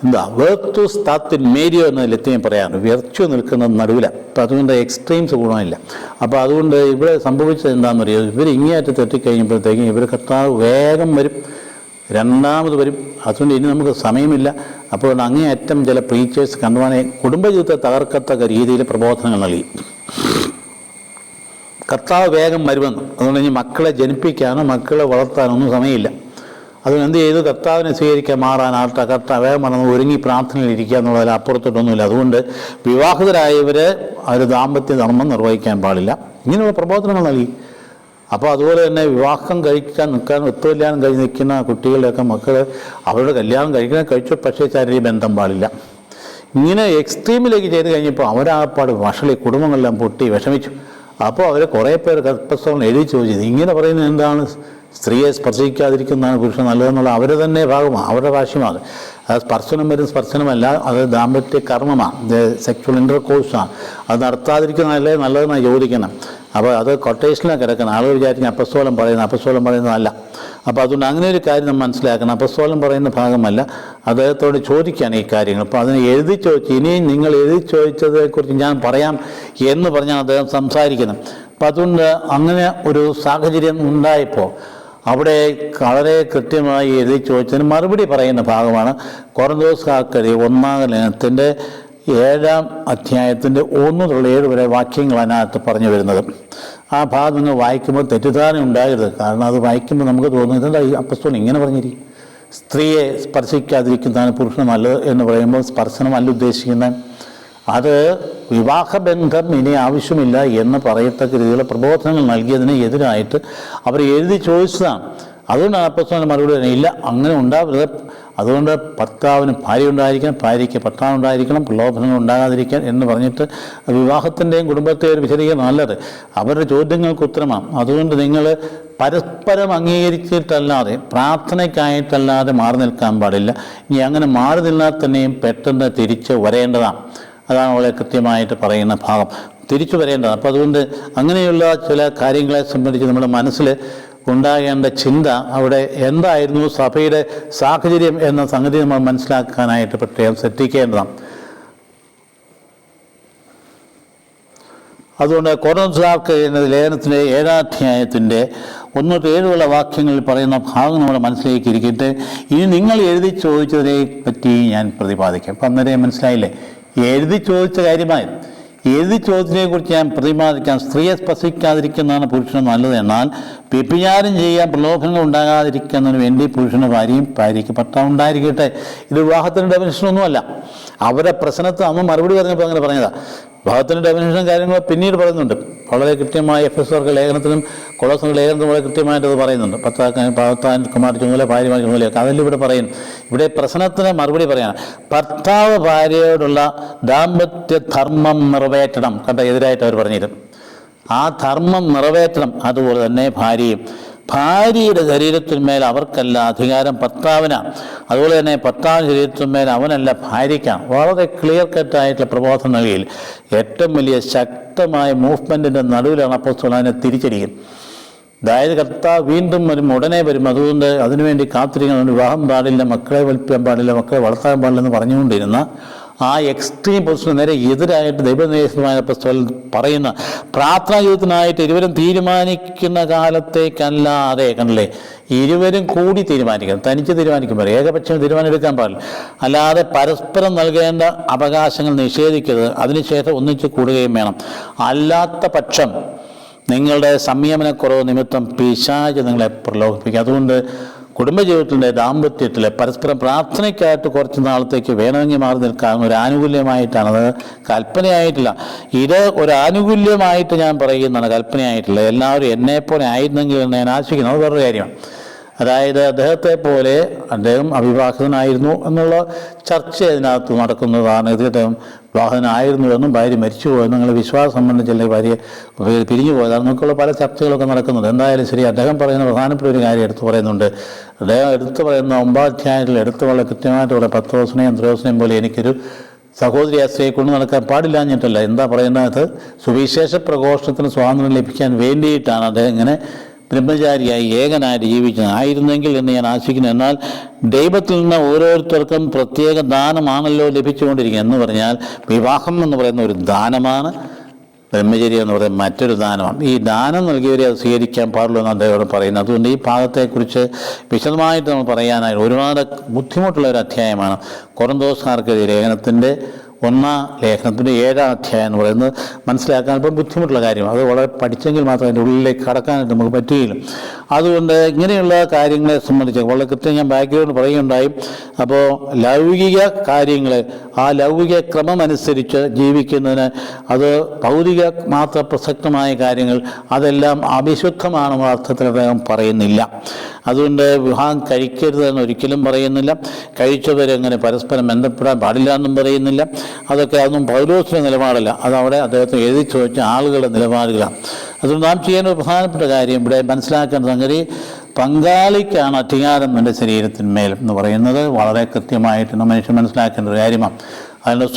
എന്താ വെർത്തുസ് താത്തിൻ മേരിയോ എന്ന ലത്തീൻ പറയാറുണ്ട്, വെർച്ചു നിൽക്കുന്ന നടുവിലാണ്. അപ്പം അതുകൊണ്ട് എക്സ്ട്രീംസ് ഗുണമില്ല. അപ്പോൾ അതുകൊണ്ട് ഇവിടെ സംഭവിച്ചത് എന്താണെന്ന് പറയുക, ഇവർ ഇങ്ങേയറ്റത്ത് എത്തിക്കഴിഞ്ഞപ്പോഴത്തേക്കും ഇവർ കർത്താവ് വേഗം വരും, രണ്ടാമത് വരും. അതുകൊണ്ട് ഇനി നമുക്ക് സമയമില്ല. അപ്പോൾ അങ്ങേയറ്റം ചില പ്രീച്ചേഴ്സ് കണ്ടുവാനെ കുടുംബജീവിതത്തെ തകർക്കത്തക്ക രീതിയിൽ പ്രബോധനങ്ങൾ നൽകി. കർത്താവ് വേഗം വരുമെന്ന്. അതുകൊണ്ട് ഇനി മക്കളെ ജനിപ്പിക്കാനോ മക്കളെ വളർത്താനൊന്നും സമയമില്ല. അതുകൊണ്ട് എന്ത് ചെയ്തു? കർത്താവിനെ സ്വീകരിക്കാൻ മാറാനാട്ടെ കർത്താവ് വേഗം വന്ന് ഒരുങ്ങി പ്രാർത്ഥനയിൽ ഇരിക്കുക എന്നുള്ളതിൽ അപ്പുറത്തോട്ടൊന്നുമില്ല. അതുകൊണ്ട് വിവാഹിതരായവർ അവർ ദാമ്പത്യ ധർമ്മം നിർവഹിക്കാൻ പാടില്ല. ഇങ്ങനെയുള്ള പ്രബോധനങ്ങൾ നൽകി. അപ്പോൾ അതുപോലെ തന്നെ വിവാഹം കഴിക്കാൻ ഒത്തുകല്യാണം കഴിഞ്ഞ് നിൽക്കുന്ന കുട്ടികളുടെയൊക്കെ മക്കൾ അവരുടെ കല്യാണം കഴിച്ചു, പക്ഷേ ശാരീരിക ബന്ധം പാടില്ല. ഇങ്ങനെ എക്സ്ട്രീമിലേക്ക് ചെയ്ത് കഴിഞ്ഞപ്പോൾ അവരാപ്പാട് വഷളി, കുടുംബങ്ങളെല്ലാം പൊട്ടി വിഷമിച്ചു. അപ്പോൾ അവർ കുറേ പേർ പുസ്തകങ്ങൾ എഴുതി ചോദിച്ചത് ഇങ്ങനെ പറയുന്നത് എന്താണ്? സ്ത്രീയെ സ്പർശിക്കാതിരിക്കുന്നതാണ് പുരുഷൻ നല്ലതെന്നുള്ള അവർ തന്നെ ഭാഗമാണ്, അവരുടെ ഭാഷ്യമാണ്. അത് സ്പർശനം വരും, സ്പർശനമല്ല, അത് ദാമ്പത്യ കർമ്മമാണ്, സെക്ച്വൽ ഇൻ്റർകോഴ്സാണ്. അത് നടത്താതിരിക്കുന്നതല്ലേ നല്ലതെന്നാണ് ചോദിക്കണം. അപ്പോൾ അത് കൊട്ടേഷനിലാണ് കിടക്കണം. ആളുകൾ വിചാരിക്കുന്ന അപ്പസ്തോലൻ പറയുന്നതല്ല. അപ്പോൾ അതുകൊണ്ട് അങ്ങനെ ഒരു കാര്യം നമ്മൾ മനസ്സിലാക്കണം. അപ്പസ്തോലൻ പറയുന്ന ഭാഗമല്ല, അദ്ദേഹത്തോട് ചോദിക്കുകയാണ് ഈ കാര്യങ്ങൾ. അപ്പോൾ അതിനെ എഴുതി ചോദിച്ചു, ഇനിയും നിങ്ങൾ എഴുതി ചോദിച്ചതിനെക്കുറിച്ച് ഞാൻ പറയാം എന്ന് പറഞ്ഞാൽ അദ്ദേഹം സംസാരിക്കുന്നത്. അപ്പം അതുകൊണ്ട് അങ്ങനെ ഒരു സാഹചര്യം ഉണ്ടായപ്പോൾ അവിടെ വളരെ കൃത്യമായി എഴുതി ചോദിച്ചതിന് മറുപടി പറയുന്ന ഭാഗമാണ് കൊറിന്തോസ്യർക്കെഴുതിയ 1-ാം ലേഖനത്തിൻ്റെ 7-ാം അധ്യായത്തിൻ്റെ 1-7 വരെ വാക്യങ്ങൾ അതിനകത്ത് പറഞ്ഞു വരുന്നത്. ആ ഭാഗം നിങ്ങൾ വായിക്കുമ്പോൾ തെറ്റിദ്ധാരണ ഉണ്ടാകരുത്. കാരണം അത് വായിക്കുമ്പോൾ നമുക്ക് തോന്നുന്നത് എന്താ ഈ അപ്പസ്തോലൻ ഇങ്ങനെ പറഞ്ഞിരിക്കും, സ്ത്രീയെ സ്പർശിക്കാതിരിക്കുന്നതാണ് പുരുഷന് നല്ലത് എന്ന് പറയുമ്പോൾ സ്പർശനമല്ല ഉദ്ദേശിക്കുന്നത്. അത് വിവാഹബന്ധം ഇനി ആവശ്യമില്ല എന്ന് പറയത്തക്ക രീതിയിലുള്ള പ്രബോധനങ്ങൾ നൽകിയതിന് എതിരായിട്ട് അവർ എഴുതി ചോദിച്ചതാണ്. അതുകൊണ്ടാണ് അപ്പസ്തോലൻ മറുപടി പറയുന്നത്, ഇല്ല അങ്ങനെ ഉണ്ടാവരുത്. അതുകൊണ്ട് ഭർത്താവിന് ഭാര്യ ഉണ്ടായിരിക്കണം, ഭാര്യയ്ക്ക് ഭർത്താവ് ഉണ്ടായിരിക്കണം, പ്രലോഭനങ്ങൾ ഉണ്ടാകാതിരിക്കാൻ എന്ന് പറഞ്ഞിട്ട് വിവാഹത്തിൻ്റെയും കുടുംബത്തെയും ഒരു വിശദീകരണം നല്ലത് അവരുടെ ചോദ്യങ്ങൾക്ക് ഉത്തരമാണ്. അതുകൊണ്ട് നിങ്ങൾ പരസ്പരം അംഗീകരിച്ചിട്ടല്ലാതെ പ്രാർത്ഥനയ്ക്കായിട്ടല്ലാതെ മാറി നിൽക്കാൻ പാടില്ല. ഇനി അങ്ങനെ മാറി നിന്നാൽ തന്നെയും പെട്ടെന്ന് തിരിച്ച് വരേണ്ടതാണ്. അതാണ് വളരെ കൃത്യമായിട്ട് പറയുന്ന ഭാഗം, തിരിച്ചു വരേണ്ടതാണ്. അപ്പോൾ അതുകൊണ്ട് അങ്ങനെയുള്ള ചില കാര്യങ്ങളെ സംബന്ധിച്ച് നമ്മുടെ മനസ്സിൽ ഉണ്ടാകേണ്ട ചിന്ത അവിടെ എന്തായിരുന്നു സഭയുടെ സാഹചര്യം എന്ന സംഗതി നമ്മൾ മനസ്സിലാക്കാനായിട്ട് പ്രത്യേകം ശ്രദ്ധിക്കേണ്ടതാണ്. അതുകൊണ്ട് കൊറിന്തോസ്യർക്ക് ലേഖനത്തിൻ്റെ 7-ാം അധ്യായത്തിൻ്റെ 1-7 വാക്യങ്ങളിൽ പറയുന്ന ഭാഗം നമ്മുടെ മനസ്സിലേക്ക് ഇരിക്കട്ടെ. ഇനി നിങ്ങൾ എഴുതി ചോദിച്ചതിനെ പറ്റി ഞാൻ പ്രതിപാദിക്കാം. അപ്പം അന്നേരം മനസ്സിലായില്ലേ, എഴുതി ചോദിച്ച കാര്യമായി എഴുതി ചോദ്യത്തിനെക്കുറിച്ച് ഞാൻ പ്രതിപാദിക്കാം. സ്ത്രീയെ സ്പർശിക്കാതിരിക്കുന്നതാണ് പുരുഷന് നല്ലത്. എന്നാൽ വ്യഭിചാരം ചെയ്യാൻ പ്രലോഭനങ്ങൾ ഉണ്ടാകാതിരിക്കുന്നതിന് വേണ്ടി പുരുഷന് ഭാര്യയ്ക്ക് ഭർത്താവ് ഉണ്ടായിരിക്കട്ടെ. ഇത് വിവാഹത്തിൻ്റെ ഡെഫിനിഷനൊന്നുമല്ല. അവരുടെ പ്രശ്നത്തിൽ അന്ന് മറുപടി പറഞ്ഞപ്പോൾ അങ്ങനെ പറഞ്ഞതാണ്. വിവാഹത്തിൻ്റെ ഡെഫിനിഷനും കാര്യങ്ങളും പിന്നീട് പറയുന്നുണ്ട്. വളരെ കൃത്യമായി എഫെസ്യർക്ക് ലേഖനത്തിലും കൊളോസ്യർക്ക് ലേഖനത്തിലും വളരെ കൃത്യമായിട്ട് അത് പറയുന്നുണ്ട്. ഭർത്താക്കന്മാരുടെ ചുമതല, ഭാര്യമാരുടെ ചുമതലയൊക്കെ അതെല്ലാം ഇവിടെ പറയുന്നു. ഇവിടെ പ്രശ്നത്തിന് മറുപടി പറയാണ്. ഭർത്താവ് ഭാര്യയോടുള്ള ദാമ്പത്യ ധർമ്മം നിറവേറ്റണം. എതിരായിട്ട് അവർ പറഞ്ഞിരുന്നു. ആ ധർമ്മം നിറവേറ്റണം. അതുപോലെ തന്നെ ഭാര്യയുടെ ശരീരത്തിന്മേൽ അവർക്കല്ല അധികാരം, ഭർത്താവിനാണ്. അതുപോലെ തന്നെ ഭർത്താവിൻ്റെ ശരീരത്തിന്മേൽ അവനല്ല, ഭാര്യയ്ക്കാണ്. വളരെ ക്ലിയർ കട്ടായിട്ടുള്ള പ്രബോധനം നൽകിയിൽ ഏറ്റവും വലിയ ശക്തമായ മൂവ്മെൻറ്റിൻ്റെ നടുവിലാണ് അപ്പോസ്തലൻ അതിനെ തിരിച്ചടിക്കുന്നത്. അതായത് കർത്താവ് വീണ്ടും വരും, ഉടനെ വരും. അതുകൊണ്ട് അതിനുവേണ്ടി കാത്തിരിക്കണം. വിവാഹം പാടില്ല, മക്കളെ വലിപ്പിക്കാൻ പാടില്ല, മക്കളെ വളർത്താൻ പാടില്ലെന്ന് പറഞ്ഞുകൊണ്ടിരുന്ന ആ എക്സ്ട്രീം പൊസിഷന് നേരെ എതിരായിട്ട് ദൈവനിവേശനമായ പുസ്തകത്തിൽ പറയുന്ന പ്രാർത്ഥനാ ജീവിതത്തിനായിട്ട് ഇരുവരും തീരുമാനിക്കുന്ന കാലത്തേക്കല്ലാതെ, കണ്ടില്ലേ, ഇരുവരും കൂടി തീരുമാനിക്കണം. തനിച്ച് തീരുമാനിക്കുമ്പോൾ ഏകപക്ഷം തീരുമാനം എടുക്കാൻ പാടില്ല. അല്ലാതെ പരസ്പരം നൽകേണ്ട അവകാശങ്ങൾ നിഷേധിക്കരുത്. അതിനുശേഷം ഒന്നിച്ച് കൂടുകയും വേണം. അല്ലാത്ത പക്ഷം നിങ്ങളുടെ സംയമനക്കുറവ് നിമിത്തം പിശാച് നിങ്ങളെ പ്രലോഭിപ്പിക്കും. അതുകൊണ്ട് കുടുംബജീവിതത്തിൻ്റെ ദാമ്പത്യത്തിൽ പരസ്പരം പ്രാർത്ഥനയ്ക്കായിട്ട് കുറച്ച് നാളത്തേക്ക് വേണമെങ്കിൽ മാറി നിൽക്കാവുന്ന ഒരു ആനുകൂല്യമായിട്ടാണത്, കൽപ്പനയായിട്ടില്ല. ഇത് ഒരു ആനുകൂല്യമായിട്ട് ഞാൻ പറയുന്നതാണ്, കൽപ്പനയായിട്ടില്ല. എല്ലാവരും എന്നെപ്പോലെ ആയിരുന്നെങ്കിൽ എന്ന് ഞാൻ ആശിക്കുന്നു. അത് വേറൊരു കാര്യമാണ്. അതായത് അദ്ദേഹം അവിവാഹിതനായിരുന്നു എന്നുള്ള ചർച്ച അതിനകത്ത് നടക്കുന്നതാണ്. അദ്ദേഹം വിവാഹിതനായിരുന്നുവെന്നും ഭാര്യ മരിച്ചുപോയെന്നും നിങ്ങളുടെ വിശ്വാസം സംബന്ധിച്ചല്ലേ ഭാര്യ പിരിഞ്ഞു പോയതാണ് എന്നൊക്കെയുള്ള പല ചർച്ചകളൊക്കെ നടക്കുന്നുണ്ട്. എന്തായാലും ശരി, അദ്ദേഹം പറയുന്ന പ്രധാനപ്പെട്ട ഒരു കാര്യം എടുത്തു പറയുന്നുണ്ട്. അദ്ദേഹം എടുത്തു പറയുന്ന 9-ാം അധ്യായത്തിൽ വളരെ കൃത്യമായിട്ട് പറയാം, പത്രോസിനെയും ത്രോസിനെയും പോലെ എനിക്കൊരു സഹോദരി സ്ത്രീയെ കൊണ്ട് നടക്കാൻ പാടില്ലാഞ്ഞിട്ടല്ല. എന്താ പറയുന്നത്, സുവിശേഷ പ്രഘോഷണത്തിന് സ്വാതന്ത്ര്യം ലഭിക്കാൻ വേണ്ടിയിട്ടാണ് അദ്ദേഹം ഇങ്ങനെ ബ്രഹ്മചാരിയായി ഏകനായിട്ട് ജീവിച്ചതായിരുന്നെങ്കിൽ എന്ന് ഞാൻ ആശിക്കുന്നു. എന്നാൽ ദൈവത്തിൽ നിന്ന് ഓരോരുത്തർക്കും പ്രത്യേക ദാനമാണല്ലോ ലഭിച്ചുകൊണ്ടിരിക്കുന്നത്. എന്ന് പറഞ്ഞാൽ വിവാഹം എന്ന് പറയുന്ന ഒരു ദാനമാണ്. ബ്രഹ്മചര്യം എന്ന് പറയുന്നത് മറ്റൊരു ദാനമാണ്. ഈ ദാനം നൽകിയവരെ അത് സ്വീകരിക്കാൻ പാടുള്ളൂ എന്ന് അദ്ദേഹം പറയുന്നത്. അതുകൊണ്ട് ഈ ഭാഗത്തെക്കുറിച്ച് വിശദമായിട്ട് നമ്മൾ പറയാനായി ഒരുപാട് ബുദ്ധിമുട്ടുള്ള ഒരു അധ്യായമാണ് കൊറിന്തോസ്യർക്കെഴുതിയ ലേഖനത്തിൻ്റെ 1-ാം ലേഖനത്തിൻ്റെ 7-ാം അധ്യായം എന്ന് പറയുന്നത്. മനസ്സിലാക്കാൻ അല്പം ബുദ്ധിമുട്ടുള്ള കാര്യമാണ്. അത് വളരെ പഠിച്ചെങ്കിൽ മാത്രമേ അതിൻ്റെ ഉള്ളിലേക്ക് കടക്കാനായിട്ട് നമുക്ക് പറ്റുകയില്ല. അതുകൊണ്ട് ഇങ്ങനെയുള്ള കാര്യങ്ങളെ സംബന്ധിച്ച് വളരെ കൃത്യം ഞാൻ ബാക്ക്ഗ്രൗണ്ട് പറയുകയുണ്ടായി. അപ്പോൾ ലൗകിക കാര്യങ്ങൾ, ആ ലൗകിക ക്രമം അനുസരിച്ച് ജീവിക്കുന്നതിന് അത് ഭൗതിക മാത്ര പ്രസക്തമായ കാര്യങ്ങൾ അതെല്ലാം അവിശുദ്ധമാണെന്ന അർത്ഥത്തിൽ അദ്ദേഹം പറയുന്നില്ല. അതുകൊണ്ട് വിവാഹം കഴിക്കരുതെന്ന് ഒരിക്കലും പറയുന്നില്ല. കഴിച്ചവരങ്ങനെ പരസ്പരം ബന്ധപ്പെടാൻ പാടില്ല എന്നും പറയുന്നില്ല. അതൊന്നും പൗലോസിൻ്റെ നിലപാടല്ല. അതവിടെ അദ്ദേഹത്തിന് എഴുതി ചോദിച്ച ആളുകളുടെ നിലപാടുകളാണ്. അതുകൊണ്ട് നാം ചെയ്യേണ്ട ഒരു പ്രധാനപ്പെട്ട കാര്യം ഇവിടെ മനസ്സിലാക്കേണ്ട സംഗതി, പങ്കാളിക്കാണ് അധികാരം എൻ്റെ ശരീരത്തിന്മേൽ എന്ന് പറയുന്നത് വളരെ കൃത്യമായിട്ട് മനുഷ്യൻ മനസ്സിലാക്കേണ്ട ഒരു കാര്യമാണ്. അതുകൊണ്ട്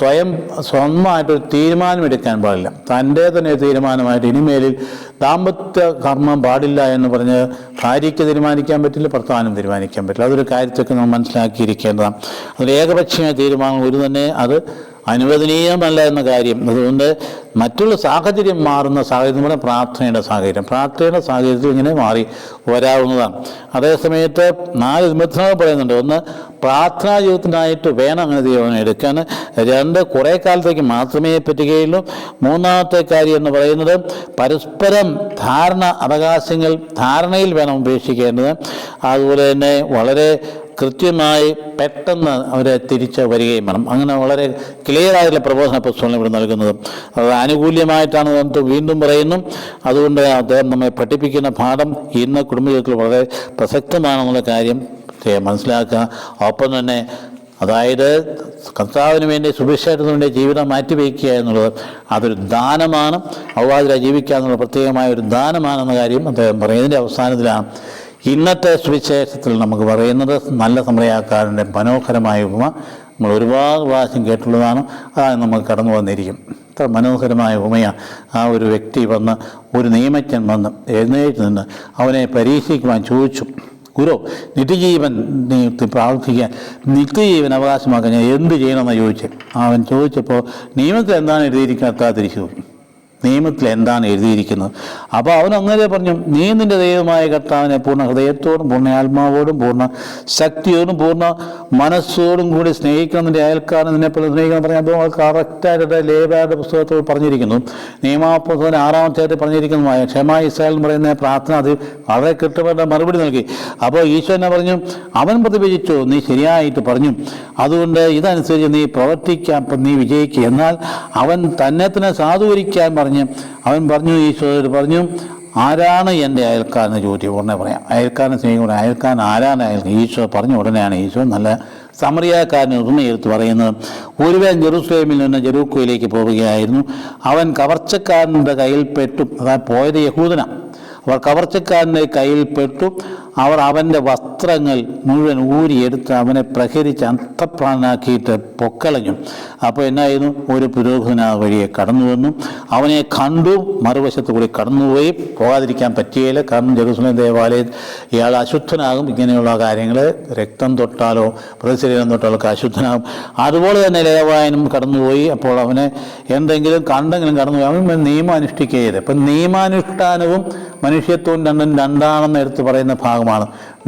സ്വന്തമായിട്ടൊരു തീരുമാനമെടുക്കാൻ പാടില്ല. തൻ്റെ തന്നെ തീരുമാനമായിട്ട് ഇനിമേലിൽ ദാമ്പത്യ കർമ്മം പാടില്ല എന്ന് പറഞ്ഞ് ഭാര്യയ്ക്ക് തീരുമാനിക്കാൻ പറ്റില്ല, ഭർത്താവിനും തീരുമാനിക്കാൻ പറ്റില്ല. അതൊരു കാര്യത്തൊക്കെ നമ്മൾ മനസ്സിലാക്കിയിരിക്കേണ്ടതാണ്. അതിൽ ഏകപക്ഷീയ തീരുമാനം ഒരു തന്നെ അത് അനുവദനീയമല്ല എന്ന കാര്യം. അതുകൊണ്ട് മറ്റുള്ള സാഹചര്യം മാറുന്ന സാഹചര്യം നമ്മുടെ പ്രാർത്ഥനയുടെ സാഹചര്യത്തിൽ ഇങ്ങനെ മാറി വരാവുന്നതാണ്. അതേസമയത്ത് 4 നിബന്ധനകൾ പറയുന്നുണ്ട്. 1, പ്രാർത്ഥനാ ജീവിതത്തിനായിട്ട് വേണം അങ്ങനെ തീരുമാനം എടുക്കാൻ. 2, കുറേ കാലത്തേക്ക് മാത്രമേ പറ്റുകയുള്ളൂ. 3-ാമത്തെ കാര്യം എന്ന് പറയുന്നത് പരസ്പരം അവകാശങ്ങൾ ധാരണയിൽ വേണം ഉപേക്ഷിക്കേണ്ടത്. അതുപോലെ തന്നെ വളരെ കൃത്യമായി പെട്ടെന്ന് അവരെ തിരിച്ച് വരികയും വേണം. അങ്ങനെ വളരെ ക്ലിയറായിട്ടുള്ള പ്രബോധന പുസ്തകങ്ങൾ ഇവിടെ നൽകുന്നത്. അത് ആനുകൂല്യമായിട്ടാണ് നമുക്ക് വീണ്ടും പറയുന്നു. അതുകൊണ്ട് അദ്ദേഹം നമ്മെ പഠിപ്പിക്കുന്ന പാഠം ഇന്ന് കുടുംബജീവിതത്തിൽ വളരെ പ്രസക്തമാണെന്നുള്ള കാര്യം മനസ്സിലാക്കുക. ഒപ്പം തന്നെ അതായത് കർത്താവിന് വേണ്ടി സുവിശേഷത്തിന് വേണ്ടി ജീവിതം മാറ്റിവെക്കുക എന്നുള്ളത് അതൊരു ദാനമാണ്. ഔവാതിരായി ജീവിക്കുക എന്നുള്ള പ്രത്യേകമായ ഒരു ദാനമാണെന്ന കാര്യം അദ്ദേഹം പറയുന്നതിൻ്റെ അവസാനത്തിലാണ് ഇന്നത്തെ സുവിശേഷത്തിൽ നമുക്ക് പറയുന്നത്. നല്ല സമരയാക്കാരൻ്റെ മനോഹരമായ ഉപമ നമ്മൾ ഒരുപാട് പ്രാവശ്യം കേട്ടുള്ളതാണ്. അതാണ് നമുക്ക് കടന്നു വന്നിരിക്കും. ഇത്ര മനോഹരമായ ഉപമയാണ്. ആ ഒരു വ്യക്തി വന്ന്, ഒരു നിയമജ്ഞൻ വന്ന് എഴുന്നേറ്റ് നിന്ന് അവനെ പരീക്ഷിക്കുവാൻ ചോദിച്ചു, ഗുരു, നിത്യജീവൻ പ്രാർത്ഥിക്കാൻ, നിത്യജീവൻ അവകാശമാക്കാൻ ഞാൻ എന്ത് ചെയ്യണമെന്ന് ചോദിച്ചു. അവൻ ചോദിച്ചപ്പോൾ നിയമത്തിൽ എന്താണ് എഴുതിയിരിക്കാത്ത തിരിച്ചു പോയി. നിയമത്തിൽ എന്താണ് എഴുതിയിരിക്കുന്നത്? അപ്പോൾ അവൻ അങ്ങനെ പറഞ്ഞു, നീ നിൻ്റെ ദൈവമായ കർത്താവിനെ പൂർണ്ണ ഹൃദയത്തോടും പൂർണ്ണ ആത്മാവോടും പൂർണ്ണ ശക്തിയോടും പൂർണ്ണ മനസ്സോടും കൂടി സ്നേഹിക്കണം, നിൻ്റെ അയൽക്കാരൻ നിന്നെപ്പോലെ സ്നേഹിക്കണം പറഞ്ഞാൽ അപ്പോൾ കറക്റ്റായിട്ട് ലേവ്യരുടെ പുസ്തകത്തിൽ പറഞ്ഞിരിക്കുന്നു. നിയമാപുസ്തകത്തിന് 6-ാം അധ്യായത്തിൽ പറഞ്ഞിരിക്കുന്നതുമായ ക്ഷമ ഇസ്രായേൽ എന്ന് പറയുന്ന പ്രാർത്ഥന അത് വളരെ കൃത്യമായിട്ട് മറുപടി നൽകി. അപ്പോൾ ഈശോ എന്നെ പറഞ്ഞു, അവൻ പ്രതിഭജിച്ചു, നീ ശരിയായിട്ട് പറഞ്ഞു, അതുകൊണ്ട് ഇതനുസരിച്ച് നീ പ്രവർത്തിക്കാൻ നീ വിജയിക്കുക. എന്നാൽ അവൻ തന്നെ തന്നെ സാധൂകരിക്കാൻ അവൻ പറഞ്ഞു, ഈശോയോട് പറഞ്ഞു, ആരാണ് എൻ്റെ അയൽക്കാരനെ ചോദിച്ചു. ഉടനെ പറയാം, അയൽക്കാരനെ സ്നേഹിക്കണം. അയൽക്കാരൻ ആരാണ്? ഈശോ പറഞ്ഞു ഉടനെയാണ് ഈശോ നല്ല സമറിയാക്കാരനെ ഉപമയെടുത്ത് പറയുന്നത്. ഒരുവൻ ജെറുസലേമിൽ നിന്ന് ജെറൂക്കോയിലേക്ക് പോവുകയായിരുന്നു. അവൻ കവർച്ചക്കാരൻ്റെ കയ്യിൽപ്പെട്ടു. അതായത് പോയത് യഹൂദനാണ്. അവർ കവർച്ചക്കാരൻ്റെ കയ്യിൽപ്പെട്ടു. അവർ അവൻ്റെ വസ്ത്രങ്ങൾ മുഴുവൻ ഊരിയെടുത്ത് അവനെ പ്രഹരിച്ച് അർത്ഥപ്രാണനാക്കിയിട്ട് പൊക്കളഞ്ഞു. അപ്പോൾ എന്നായിരുന്നു, ഒരു പുരോഹിതൻ ആ വഴിയെ കടന്നു വന്നു. അവനെ കണ്ടു, മറുവശത്ത് കൂടി കടന്നുപോയി. പോകാതിരിക്കാൻ പറ്റിയില്ല, കാരണം ജെറുസലേം ദേവാലയം ഇയാൾ അശുദ്ധനാകും. ഇങ്ങനെയുള്ള കാര്യങ്ങൾ രക്തം തൊട്ടാലോ പ്രതിശരീരം തൊട്ടാലോ ഒക്കെ അശുദ്ധനാകും. അതുപോലെ തന്നെ ലേവായനും കടന്നുപോയി. അപ്പോൾ അവനെ എന്തെങ്കിലും കണ്ടെങ്കിലും കടന്നുപോയി. അവൻ നിയമം അനുഷ്ഠിക്കുകയത്. അപ്പം നിയമാനുഷ്ഠാനവും മനുഷ്യത്വവും രണ്ടാണെന്ന് എടുത്ത് പറയുന്ന ഭാഗമാണ്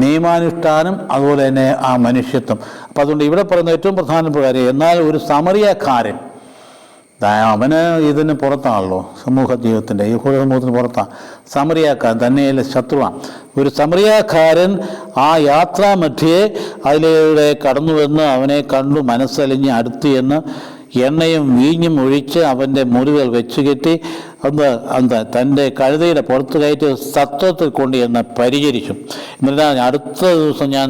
നിയമാനുഷ്ഠാനം, അതുപോലെ തന്നെ ആ മനുഷ്യത്വം. അപ്പം അതുകൊണ്ട് ഇവിടെ പറയുന്ന ഏറ്റവും പ്രധാനപ്പെട്ട കാര്യം, എന്നാൽ ഒരു സമറിയാക്കാരൻ, അവന് ഇതിന് പുറത്താണല്ലോ, സമൂഹ ജീവിതത്തിൻ്റെ യഹൂദ സമൂഹത്തിന് പുറത്താണ്. സമറിയാക്കാരൻ തന്നെയല്ല ശത്രുവാണ്. ഒരു സമറിയാക്കാരൻ ആ യാത്രാമധ്യേ അതിലൂടെ കടന്നു വന്ന് അവനെ കണ്ടു, മനസ്സലിഞ്ഞ് അടുത്ത് എന്ന് എണ്ണയും വീഞ്ഞും ഒഴിച്ച് അവൻ്റെ മുറികൾ വെച്ചുകെട്ടി തൻ്റെ കഴുതയുടെ പുറത്ത് കയറ്റി സത്വത്തിൽ കൊണ്ട് എന്ന് പരിചരിച്ചു. എന്നിട്ട് അടുത്ത ദിവസം ഞാൻ